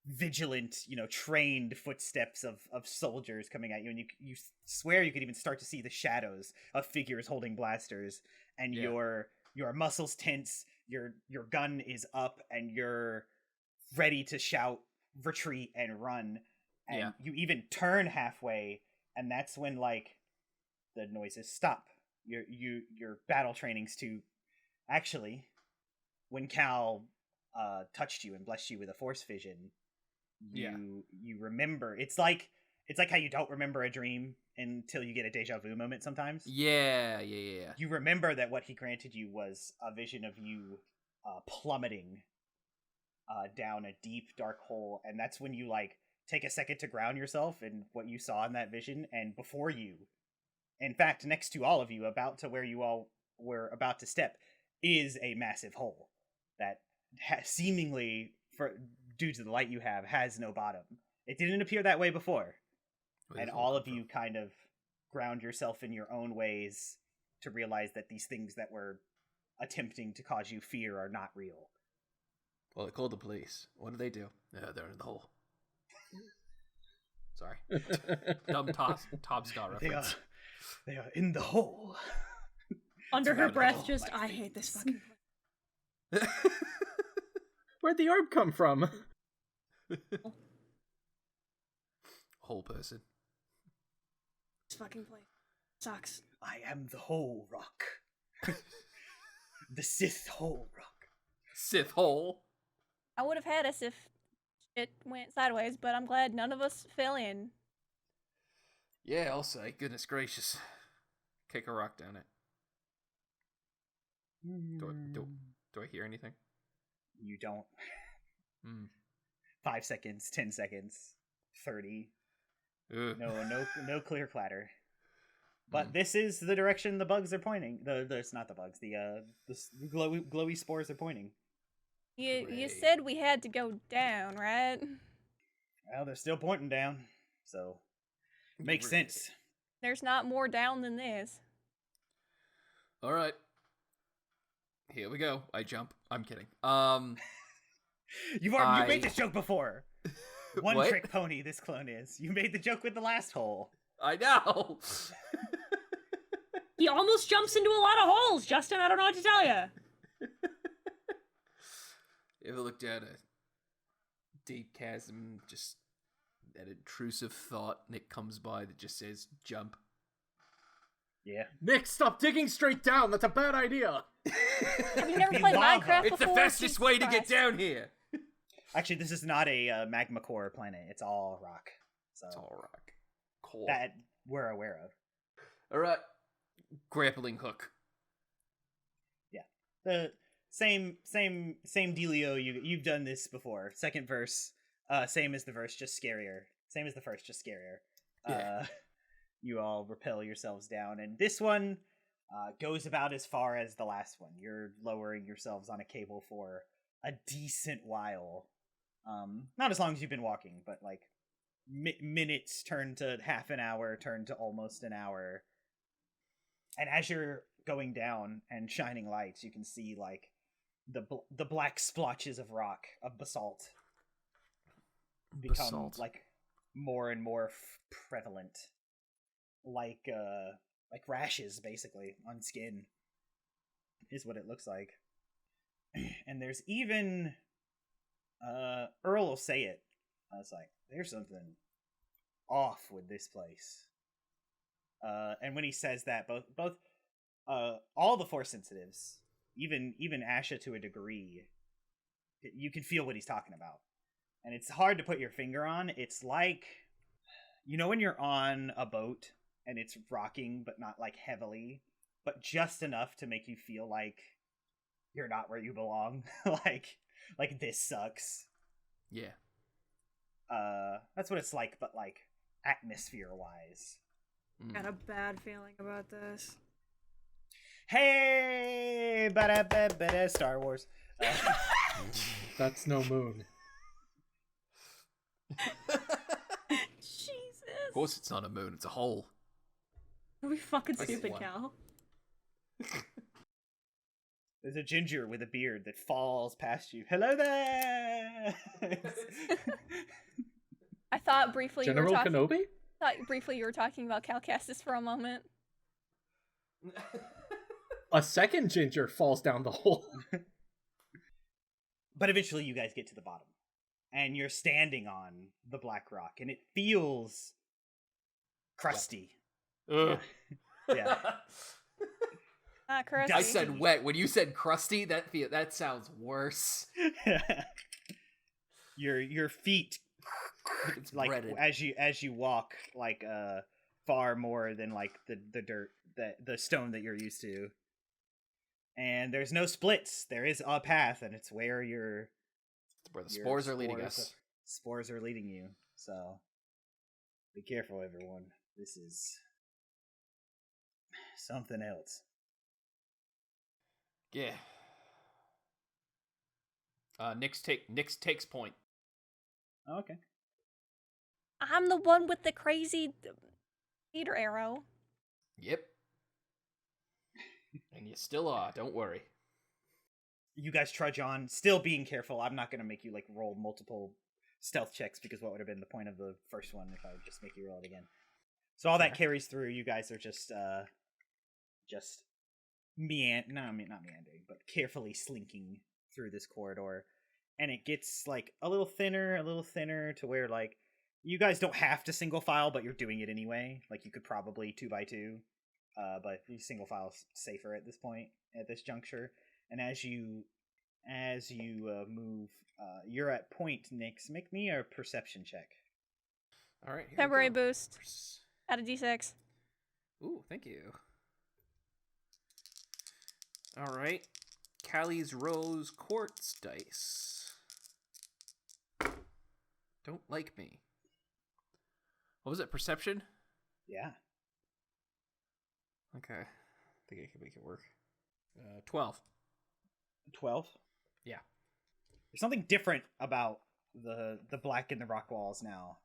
vigilant, trained footsteps of soldiers coming at you, and you swear you could even start to see the shadows of figures holding blasters, and Yeah. your muscles tense, your gun is up, and you're ready to shout retreat and run, and Yeah. you even turn halfway, and that's when like the noises stop. Your battle training's to actually when Cal touched you and blessed you with a force vision, you remember. It's like how you don't remember a dream until you get a deja vu moment sometimes. Yeah. You remember that what he granted you was a vision of you plummeting down a deep dark hole, and that's when you like take a second to ground yourself in what you saw in that vision. And before you, in fact, next to all of you, about to where you all were about to step, is a massive hole that seemingly, due to the light you have, has no bottom. It didn't appear that way before. And all of you kind of ground yourself in your own ways to realize that these things that were attempting to cause you fear are not real. Well, they called the police. What did they do? They're in the hole. Sorry. Dumb Top Star reference. They are in the hole. Under her breath, just, I hate this fucking place. Where'd the orb come from? Whole person. This fucking place sucks. I am the whole rock. The Sith hole rock. Sith hole. I would have had us if it went sideways, but I'm glad none of us fell in. Yeah, I'll say. Goodness gracious. Kick a rock down it. Do I hear anything? You don't. 5 seconds, 10 seconds, 30. No clear clatter. But this is the direction the bugs are pointing. It's not the bugs. The glowy spores are pointing. You said we had to go down, right? Well, they're still pointing down, so makes sense. There's not more down than this. All right. Here we go. I jump. I'm kidding. You made this joke before. One trick pony. This clone is. You made the joke with the last hole. I know. He almost jumps into a lot of holes, Justin. I don't know what to tell you. You ever looked at a deep chasm, just that intrusive thought, Nick comes by that just says jump? Yeah. Nick, stop digging straight down. That's a bad idea. Have you never played Minecraft before? It's the fastest Jesus way to Christ. get down here. Actually, this is not a magma core planet. It's all rock. So It's all rock. Cool. that we're aware of. All right. Grappling hook. Yeah. The same dealio. You've done this before. Second verse, same as the verse, just scarier. Same as the first, just scarier. Yeah. You all rappel yourselves down, and this one goes about as far as the last one. You're lowering yourselves on a cable for a decent while. Not as long as you've been walking, but like minutes turn to half an hour, turn to almost an hour. And as you're going down and shining lights, you can see like the black splotches of rock, of basalt, become like more and more prevalent, like rashes basically on skin is what it looks like. And there's even Earl will say it. I was like, there's something off with this place. And when he says that, both all the Force sensitives, even Asha to a degree, you can feel what he's talking about. And it's hard to put your finger on. It's like, you know when you're on a boat and it's rocking, but not like heavily, but just enough to make you feel like you're not where you belong. like this sucks. Yeah. That's what it's like, but like atmosphere wise. Got a bad feeling about this. Hey, Star Wars. That's no moon. Jesus. Of course it's not a moon, it's a hole. Are we fucking I see stupid, one. Cal? There's a ginger with a beard that falls past you. Hello there. I thought briefly General you were talking. Kenobi? Thought briefly you were talking about Calcastus for a moment. A second ginger falls down the hole. But eventually you guys get to the bottom. And you're standing on the black rock. And it feels crusty. Ugh. Yeah. Crusty. I said wet. When you said crusty, that sounds worse. Your feet It's like breaded. as you walk like far more than like the dirt the stone that you're used to. And there's no splits. There is a path, and it's where Where the spores are leading us. Spores are leading you. So be careful, everyone. This is something else. Yeah. Nyx takes point. Okay. I'm the one with the crazy speeder arrow. Yep. And you still are. Don't worry. You guys trudge on, still being careful. I'm not going to make you like roll multiple stealth checks because what would have been the point of the first one if I would just make you roll it again. So all that carries through. You guys are just not meandering, but carefully slinking through this corridor, and it gets like a little thinner to where like you guys don't have to single file, but you're doing it anyway. Like you could probably 2x2, but single file's safer at this point, at this juncture. And as you move, you're at point. Nyx, make me a perception check. All right. Here we Temporary go. boost. Out of D6. Ooh, thank you. All right. Callie's Rose Quartz dice. Don't like me. What was it? Perception? Yeah. Okay. I think I can make it work. 12. 12. Yeah. There's something different about the black in the rock walls now.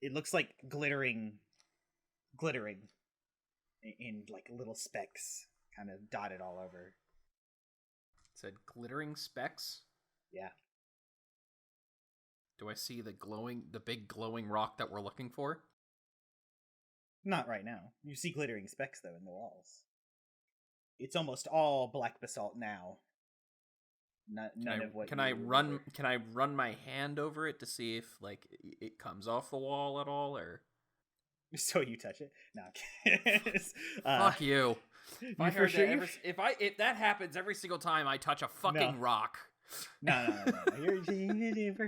It looks like glittering in like little specks kind of dotted all over. It said glittering specks. Yeah. Do I see the big glowing rock that we're looking for? Not right now. You see glittering specks though in the walls. It's almost all black basalt now. None of what. Can I run my hand over it to see if like it comes off the wall at all, or? So you touch it? No. Fuck you. If that happens every single time I touch a fucking rock. No. We're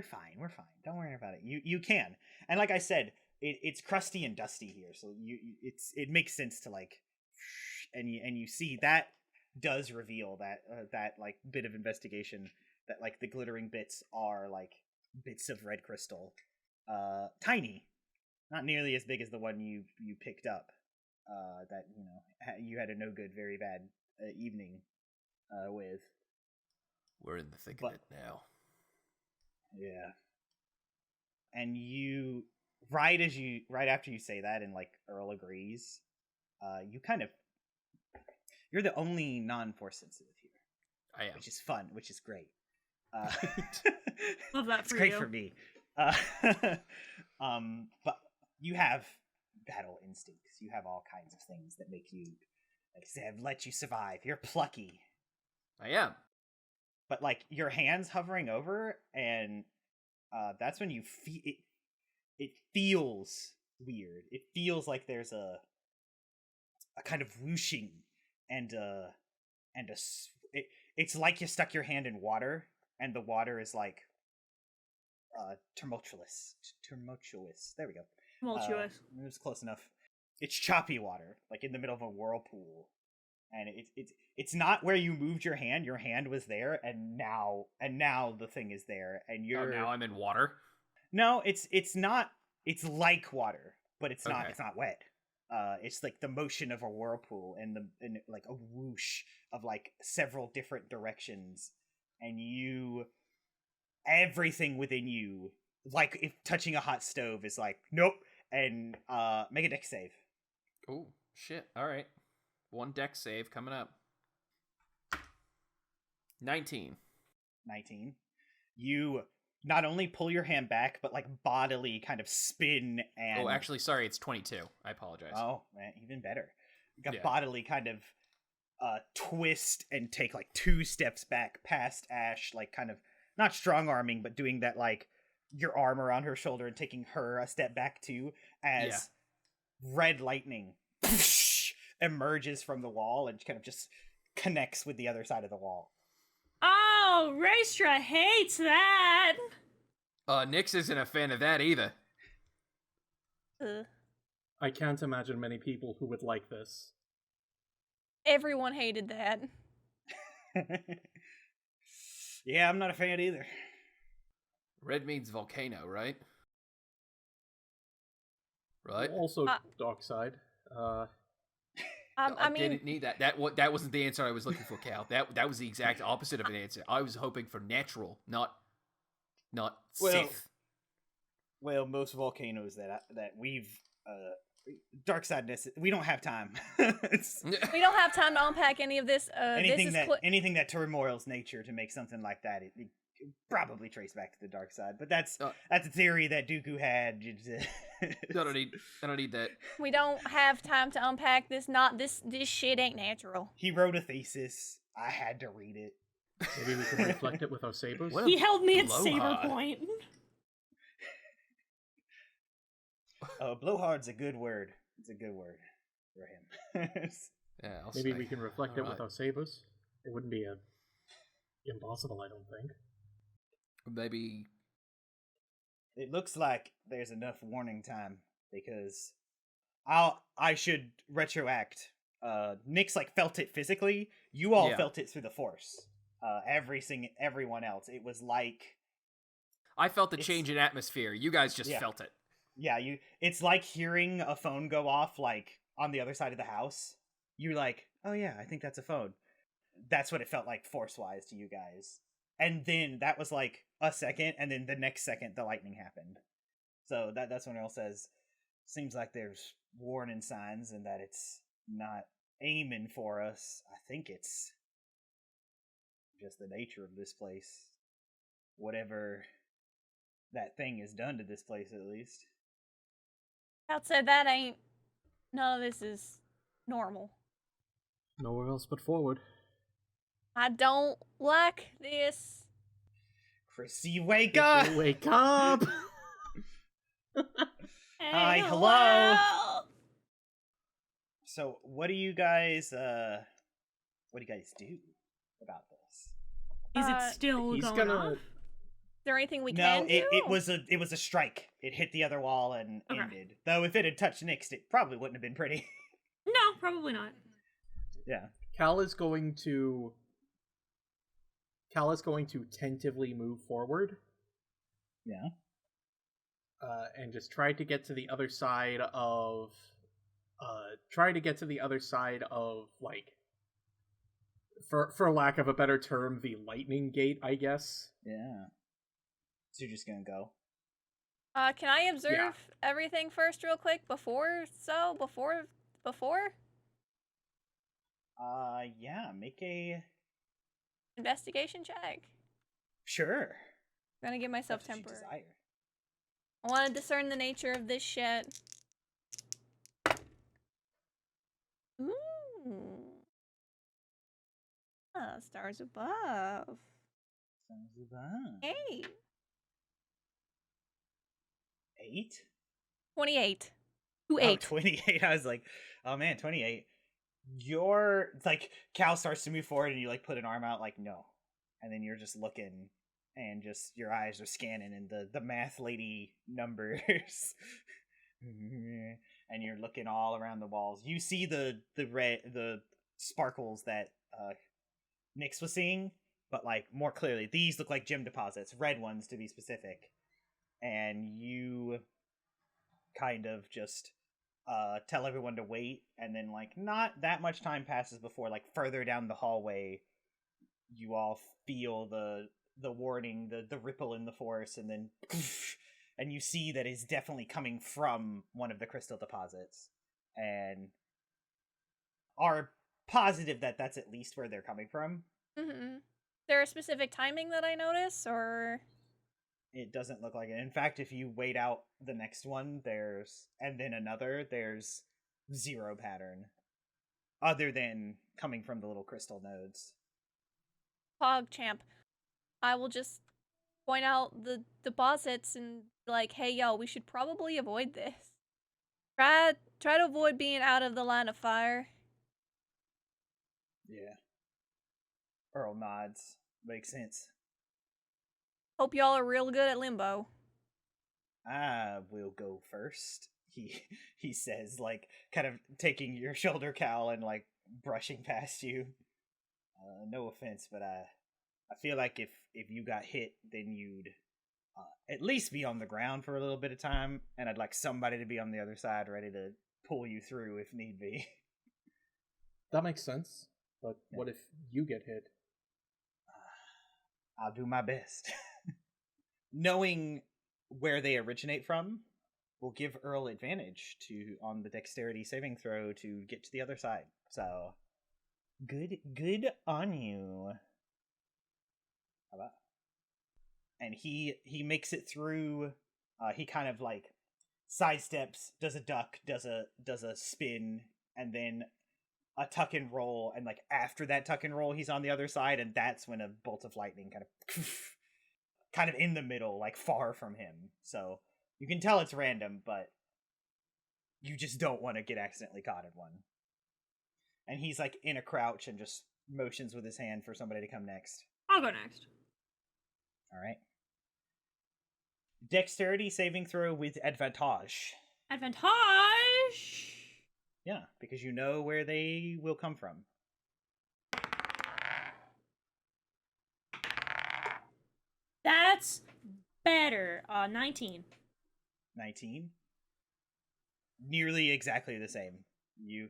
fine. We're fine. Don't worry about it. You can. And like I said, it's crusty and dusty here, so it makes sense to like, and you see that does reveal that like bit of investigation that like the glittering bits are like bits of red crystal, tiny, not nearly as big as the one you picked up, that you had a no good, very bad evening with. We're in the thick of it now. Yeah. And you right after you say that, and like Earl agrees, you're the only non-force sensitive here. I am. Which is fun, which is great. Love that it's for great you. for me. But you have battle instincts. You have all kinds of things that make you, like I said, let you survive. You're plucky. I am. But like your hands hovering over, and that's when you feel it. It feels weird. It feels like there's a kind of whooshing it's like you stuck your hand in water, and the water is like tumultuous. There we go. Tumultuous. It was close enough. It's choppy water, like in the middle of a whirlpool, and it's not where you moved your hand. Your hand was there, and now the thing is there, and you're. Oh, now I'm in water. No, it's not. It's like water, but it's not. Okay. It's not wet. It's like the motion of a whirlpool and like a whoosh of like several different directions, and everything within you, like if touching a hot stove, is like nope, and make a dex save. Oh shit! All right, 1 dex save coming up. 19. You not only pull your hand back, but like bodily kind of spin and. Oh, actually, sorry, it's 22. I apologize. Oh, man, even better. Yeah. Bodily kind of twist and take like 2 steps back past Ash, like kind of not strong arming, but doing that like your arm around her shoulder and taking her a step back too, as red lightning emerges from the wall and kind of just connects with the other side of the wall. Oh, Raestra hates that. Nyx isn't a fan of that either. I can't imagine many people who would like this. Everyone hated that. Yeah, I'm not a fan either. Red means volcano, right? Right? Also, dark side. I mean, didn't need that. That wasn't the answer I was looking for, Cal. That was the exact opposite of an answer. I was hoping for natural, not Sith. Well, most volcanoes that we've dark sideness, we don't have time. we don't have time to unpack any of this. Anything that turmoils nature to make something like that, it probably trace back to the dark side. But that's a theory that Dooku had. I don't need that. We don't have time to unpack this. This shit ain't natural. He wrote a thesis. I had to read it. Maybe we can reflect it with our sabers. Well, He held me at blowhard. saber point. Blowhard's a good word. It's a good word for him. Yeah, Maybe we can reflect it with our sabers. It wouldn't be impossible, I don't think. Maybe it looks like there's enough warning time because I should retroact. Nyx felt it physically. You all felt it through the Force. Everyone else. It was like I felt the change in atmosphere. You guys just felt it. Yeah, it's like hearing a phone go off on the other side of the house. You're like, oh yeah, I think that's a phone. That's what it felt like force-wise to you guys. And then that was like a second, and then the next second the lightning happened. So that's when Earl says, seems like there's warning signs and that it's not aiming for us. I think it's just the nature of this place. Whatever that thing has done to this place, at least. Outside that ain't... None of this is normal. Nowhere else but forward. I don't like this. Chrissy, wake up! Wake up! Hi, hello! So, what do you guys do about this? Is it still going off? Is there anything we no, can do? it was a strike. It hit the other wall and ended. Though if it had touched Nyx, it probably wouldn't have been pretty. No, probably not. Yeah. Cal is going to tentatively move forward. Yeah. And just try to get to the other side of like, for lack of a better term, the lightning gate, I guess. Yeah. So you're just gonna go? Can I observe everything first real quick before? Yeah, make a Investigation check. Sure. I'm gonna give myself That's what you temporary. desire. I want to discern the nature of this shit. Ooh. Ah, stars above. Sounds about. Hey. 8? 28. Oh, 28. I was like, oh man, 28. You're like, Cal starts to move forward and you put an arm out like, no. And then you're just looking and just your eyes are scanning and the math lady numbers. And you're looking all around the walls. You see the sparkles that Nyx was seeing, but more clearly. These look like gem deposits, red ones to be specific. And you kind of just tell everyone to wait, and then not that much time passes before further down the hallway you all feel the warning, the ripple in the force, and then and you see that it's definitely coming from one of the crystal deposits, and are positive that that's at least where they're coming from. Mm-hmm. There a specific timing that I notice, or it doesn't look like it. In fact, if you wait out the next one, and then another, there's zero pattern other than coming from the little crystal nodes. PogChamp, I will just point out the deposits and hey yo, we should probably avoid this. Try to avoid being out of the line of fire. Yeah. Earl nods. Makes sense. Hope y'all are real good at limbo. I will go first. He says, like, kind of taking your shoulder cowl and like brushing past you. No offense, but I feel like if you got hit, then you'd at least be on the ground for a little bit of time, and I'd like somebody to be on the other side, ready to pull you through if need be. That makes sense. But what if you get hit? I'll do my best. Knowing where they originate from will give Earl advantage on the dexterity saving throw to get to the other side. So good on you. How about? And he makes it through. He kind of like sidesteps, does a duck, does a spin, and then a tuck and roll, and like after that tuck and roll he's on the other side, and that's when a bolt of lightning kind of in the middle, like far from him. So you can tell it's random, but you just don't want to get accidentally caught in one. And he's like in a crouch and just motions with his hand for somebody to come next. I'll go next. All right. Dexterity saving throw with advantage. Advantage! Yeah, because you know where they will come from. That's better. 19. 19. Nearly exactly the same. You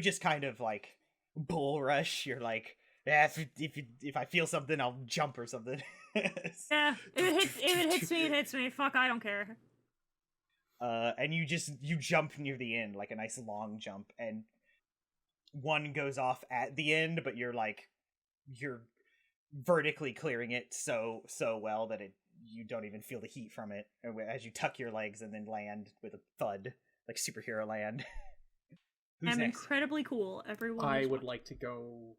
just kind of like bull rush. You're like, if I feel something, I'll jump or something. Yeah, if it hits me, it hits me. Fuck, I don't care. And you jump near the end, like a nice long jump, and one goes off at the end, but you're vertically clearing it so well that you don't even feel the heat from it as you tuck your legs and then land with a thud, like superhero land. Who's I'm next? incredibly cool. Everyone. I would like to go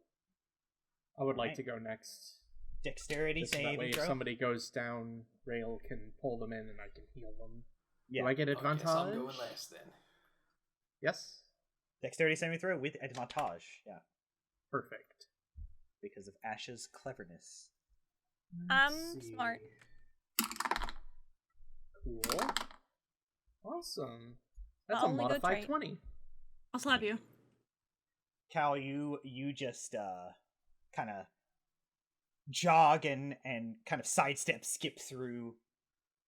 next. Dexterity Just so save. that way, if somebody goes down, Rail can pull them in and I can heal them. Yeah. Do I get advantage? Okay, so I'm going last then. Yes. Dexterity saving throw with advantage. Yeah. Perfect. Because of Asha's cleverness. I'm Let's see. smart. Cool. Awesome. That's I'll a only go modified trait. 20. I'll slap you. Cal, you just kind of jog and kind of sidestep, skip through,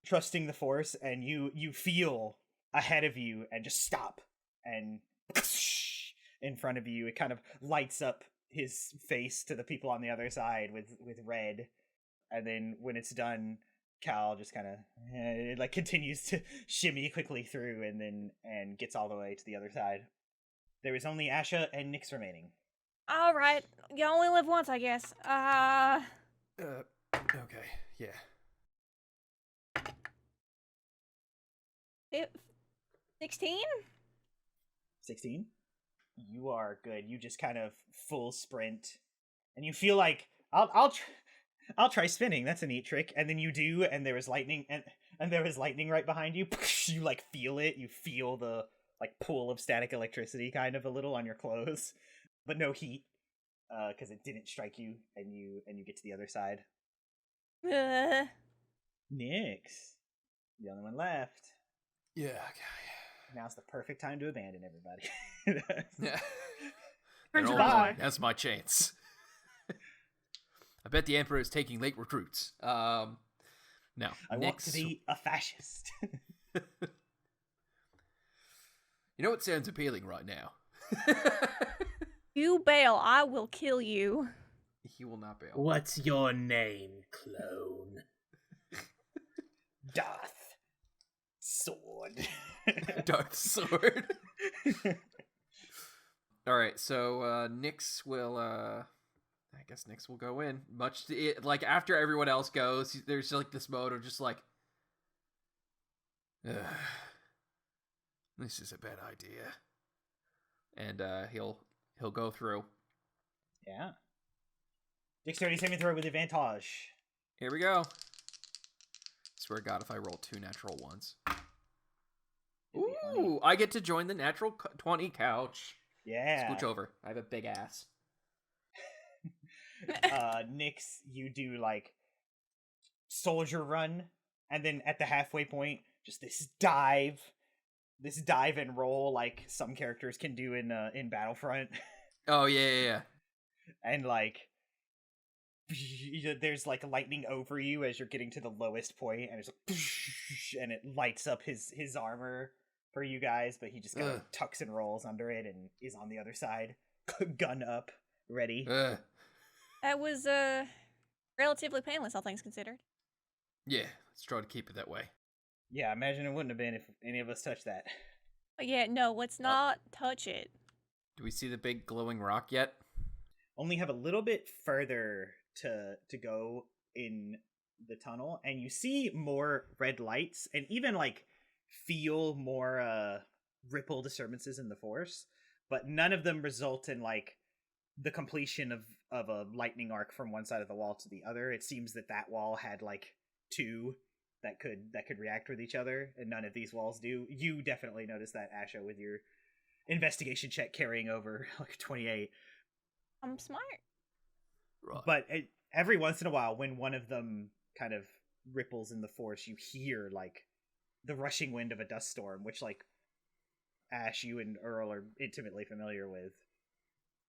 trusting the force, and you feel ahead of you and just stop, and in front of you it kind of lights up his face to the people on the other side with red, and then when it's done, Cal just kind of like continues to shimmy quickly through and gets all the way to the other side. There is only Asha and Nyx remaining. All right, you only live once, I guess. Okay, yeah. 16? 16? You are good. You just kind of full sprint, and you feel like I'll try spinning. That's a neat trick. And then you do, and there is lightning, and there is lightning right behind you. You like feel it. You feel the like pool of static electricity kind of a little on your clothes, but no heat, because it didn't strike you, and you get to the other side. Nyx, the only one left. Yeah, okay. Now's the perfect time to abandon everybody. Yeah. Turns They're around. all- That's my chance. I bet the Emperor is taking late recruits. No. I want to be a fascist. You know what sounds appealing right now? You bail, I will kill you. He will not bail. What's your name, clone? Darth Sword. Darth Sword. Alright, so Nyx will I guess Nyx will go in. Like after everyone else goes, there's like this mode of just like this is a bad idea. And he'll go through. Yeah. Dexterity saving throw with advantage. Here we go. Swear to God, if I roll 2 natural ones. Ooh, I get to join the natural 20 couch. Yeah. Scooch over. I have a big ass. Nyx, you do like soldier run, and then at the halfway point, just this dive and roll like some characters can do in Battlefront. Oh yeah. And like there's like lightning over you as you're getting to the lowest point, and it's like, and it lights up his armor for you guys, but he just kind of tucks and rolls under it and is on the other side, gun up, ready. That was relatively painless, all things considered. Yeah, let's try to keep it that way. Yeah, imagine it wouldn't have been if any of us touched that. But yeah, no, let's not touch it. Do we see the big glowing rock yet? Only have a little bit further to go in the tunnel, and you see more red lights, and even like feel more ripple disturbances in the force, but none of them result in like the completion of a lightning arc from one side of the wall to the other. It seems that wall had like two that could react with each other, and none of these walls do. You definitely notice that, Asha, with your investigation check carrying over like 28. I'm smart. Right. But every once in a while, when one of them kind of ripples in the force, you hear like the rushing wind of a dust storm, which like Ash, you and Earl are intimately familiar with.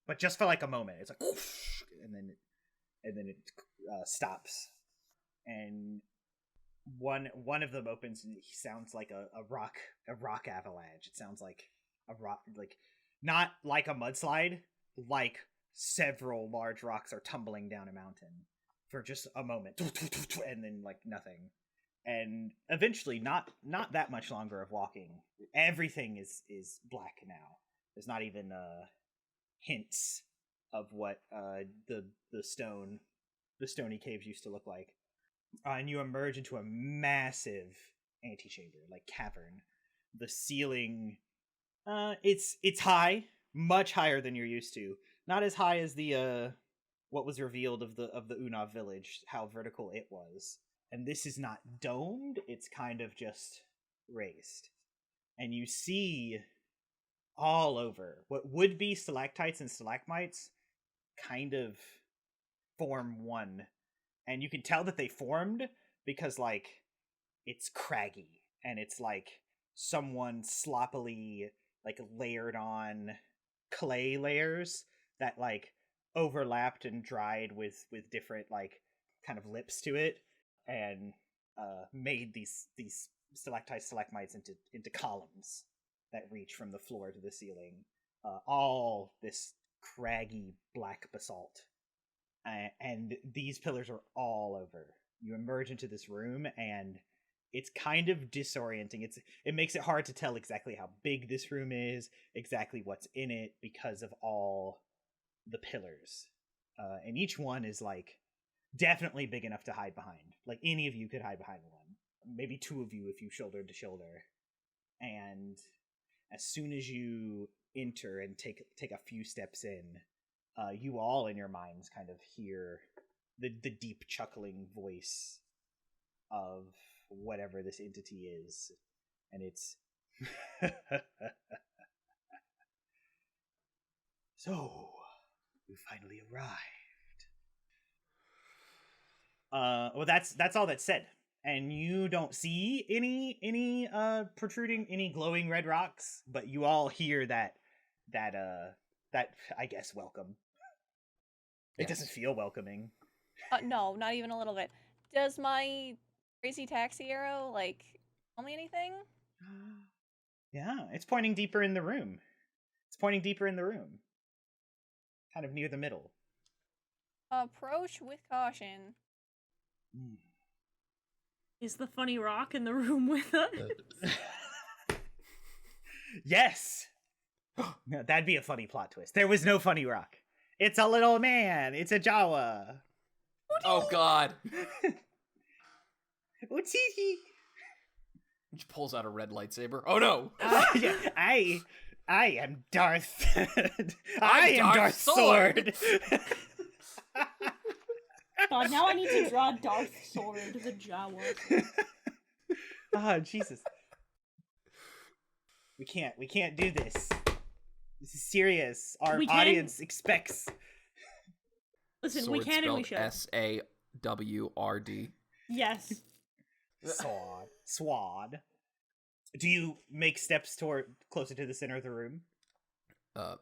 But just for like a moment, it's like whoosh, and then it stops, and one of them opens and he sounds like a rock avalanche. It sounds like a rock, like not like a mudslide, like several large rocks are tumbling down a mountain for just a moment, and then like nothing. And eventually, not that much longer of walking, everything is black now. There's not even hints of what the stony caves used to look like. And you emerge into a massive antechamber, like cavern. The ceiling, it's high, much higher than you're used to. Not as high as the what was revealed of the Unav village, how vertical it was. And this is not domed; it's kind of just raised. And you see all over what would be stalactites and stalagmites kind of form one. And you can tell that they formed because, like, it's craggy. And it's like someone sloppily, like, layered on clay layers that, like, overlapped and dried with different, like, kind of lips to it. And made these stalactites, stalagmites into columns that reach from the floor to the ceiling. All this craggy black basalt. And these pillars are all over. You emerge into this room, and it's kind of disorienting. It makes it hard to tell exactly how big this room is, exactly what's in it, because of all the pillars. And each one is, like, definitely big enough to hide behind. Like, any of you could hide behind one. Maybe two of you if you shoulder to shoulder. And as soon as you enter and take a few steps in, you all in your minds kind of hear the deep chuckling voice of whatever this entity is. And it's... So, you finally arrived. Well, that's all that's said. And you don't see any protruding, any glowing red rocks, but you all hear that I guess welcome. It doesn't feel welcoming. No, not even a little bit. Does my crazy taxi arrow, like, tell me anything? Yeah, it's pointing deeper in the room. Kind of near the middle. Approach with caution. Is the funny rock in the room with us? Yes! No, that'd be a funny plot twist. There was no funny rock. It's a little man. It's a Jawa. Oh God! Utiti. She pulls out a red lightsaber. Oh no! Yeah, I am Darth. I am Darth Sword. God, now I need to draw Darth Sword, the Jawa. Oh, Jesus. We can't do this. This is serious. Our audience expects. Listen, Sword we can and we spelled should. SAWRD. Yes. Swad. Do you make steps toward closer to the center of the room?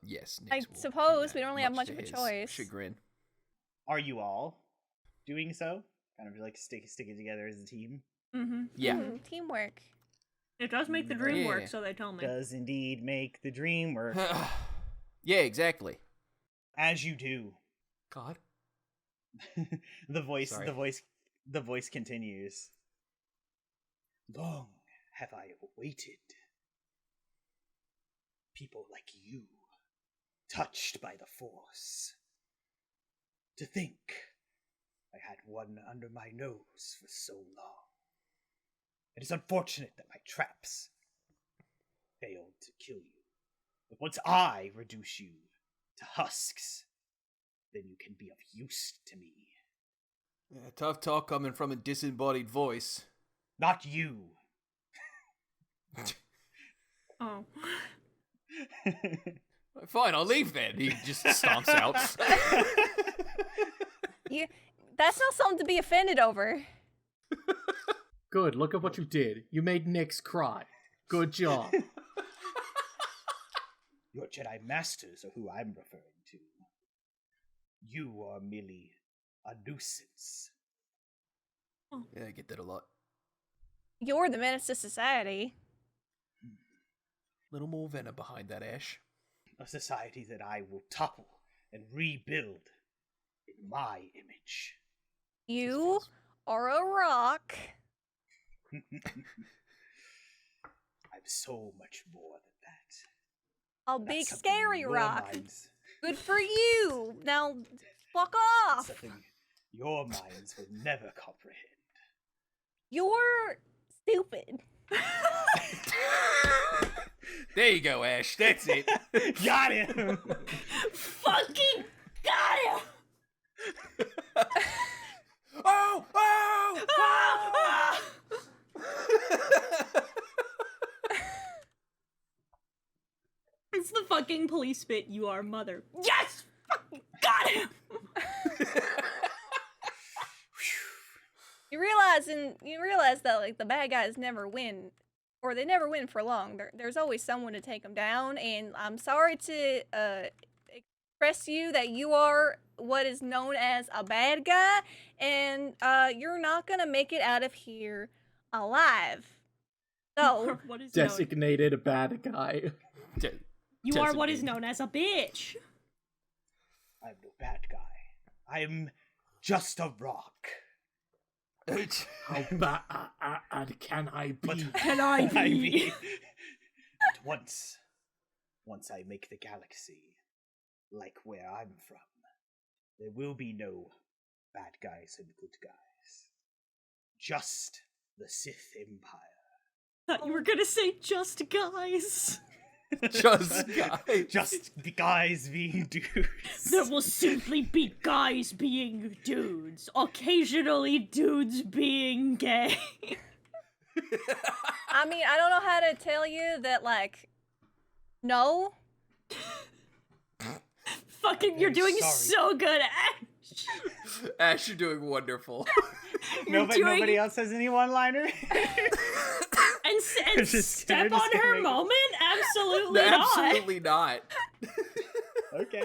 Yes. I Nyx will do suppose that, we don't really have much to of a his choice. Chagrin. Are you all doing so? Kind of like sticking together as a team? Mm-hmm. Yeah. Teamwork. It does make the dream Yeah. work, so they tell me. Does indeed make the dream work. Yeah, exactly. As you do, God. the voice Sorry. continues. Long have I waited. People like you, touched by the Force. To think I had one under my nose for so long. It is unfortunate that my traps failed to kill you. But once I reduce you to husks, then you can be of use to me. Yeah, tough talk coming from a disembodied voice. Not you. Oh. Fine, I'll leave then. He just stomps out. That's not something to be offended over. Good, look at what you did. You made Nyx cry. Good job. Your Jedi Masters are who I'm referring to. You are merely a nuisance. Yeah, I get that a lot. You're the menace to society. Little more venom behind that, Ash. A society that I will topple and rebuild in my image. You are a rock. I'm so much more than that. A That's big something scary your rock. minds- Good for you. Now, fuck that's off. something your minds will never comprehend. You're stupid. There you go, Ash. That's it. Got him! Fucking got him! Oh! Ah! It's the fucking police bit. You are mother. Yes! Fucking got him! You realize that like the bad guys never win, or they never win for long. There's always someone to take them down, and I'm sorry to express you that you are what is known as a bad guy, and you're not gonna make it out of here alive. So What is known? Designated bad guy. You are what is known as a bitch. I'm no bad guy. I'm just a rock. How bad can I be? Can I be? But once I make the galaxy like where I'm from, there will be no bad guys and good guys. Just the Sith Empire. Thought you were gonna say just guys. Just guys. Just the guys being dudes. There will simply be guys being dudes. Occasionally dudes being gay. I mean, I don't know how to tell you that like, no. Fucking, you're very doing sorry. so good, Ash. Ash, you're doing wonderful. Nobody else has any one-liner? And Just step kidding, on just her kidding. moment? Absolutely not. Absolutely not. Okay.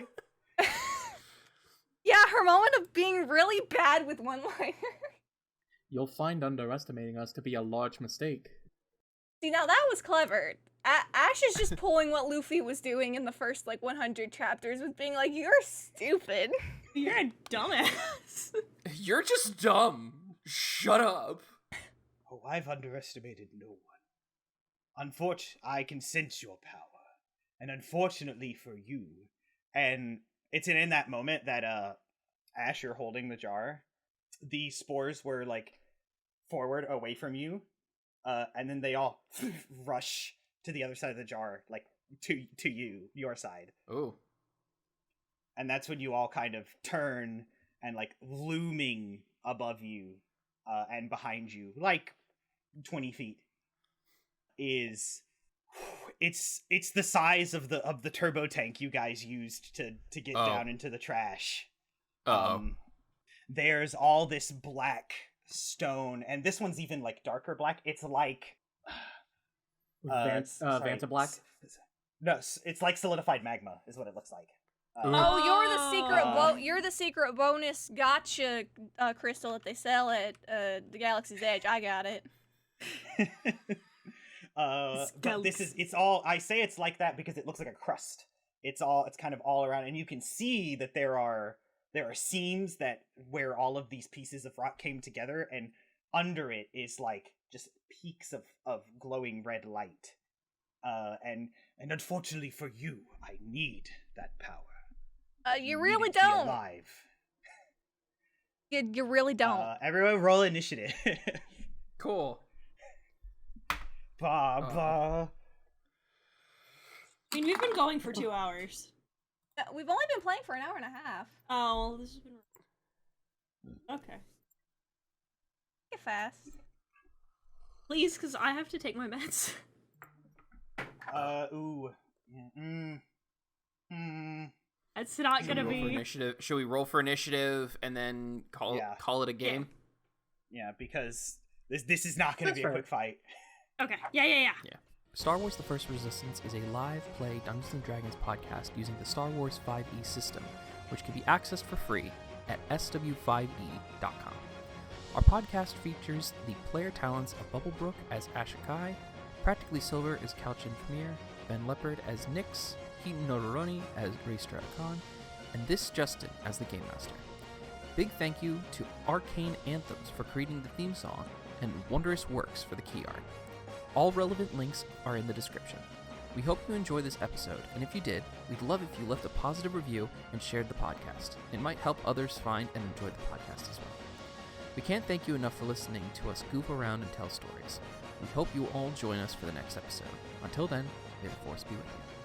Yeah, her moment of being really bad with one-liner. You'll find underestimating us to be a large mistake. See, now that was clever. Ash is just pulling what Luffy was doing in the first, like, 100 chapters with being like, you're stupid. You're a dumbass. You're just dumb. Shut up. Oh, I've underestimated no one. I can sense your power. And unfortunately for you, and it's in that moment that, Ash, you're holding the jar, the spores were, like, forward away from you, and then they all rush to the other side of the jar, like, to you, your side. Oh. And that's when you all kind of turn and, like, looming above you, and behind you, like 20 feet, is it's the size of the turbo tank you guys used to get down into the trash. There's all this black stone, and this one's even like darker black. It's like Vanta Black? No, it's like solidified magma is what it looks like. Oh, you're the secret bonus gotcha crystal that they sell at the Galaxy's Edge. I got it. But it's all, I say it's like that because it looks like a crust. It's kind of all around, and you can see that there are seams that where all of these pieces of rock came together, and under it is like just peaks of glowing red light. And unfortunately for you, I need that power. You need really it to be don't. alive. You really don't. Everyone roll initiative. Cool. Ba. I mean, we've been going for 2 hours. We've only been playing for an hour and a half. Oh, well, this has been... Okay. Get fast. Please, because I have to take my meds. Ooh. It's not gonna be... Should we roll for initiative and then call it a game? Yeah, because this is not gonna be a quick fight. Okay. Yeah. Star Wars The First Resistance is a live play Dungeons & Dragons podcast using the Star Wars 5e system, which can be accessed for free at sw5e.com. Our podcast features the player talents of BubblingBrooke as Ashaa-kai, Practically Silver as Couch and Phimiir, Ben Lepard as Nyx, HitenNoRuroni as Raestra Akkan, and this Justin as the Game Master. Big thank you to Arcane Anthems for creating the theme song, and Wondrous Works for the key art. All relevant links are in the description. We hope you enjoy this episode, and if you did, we'd love if you left a positive review and shared the podcast. It might help others find and enjoy the podcast as well. We can't thank you enough for listening to us goof around and tell stories. We hope you all join us for the next episode. Until then, may the Force be with you.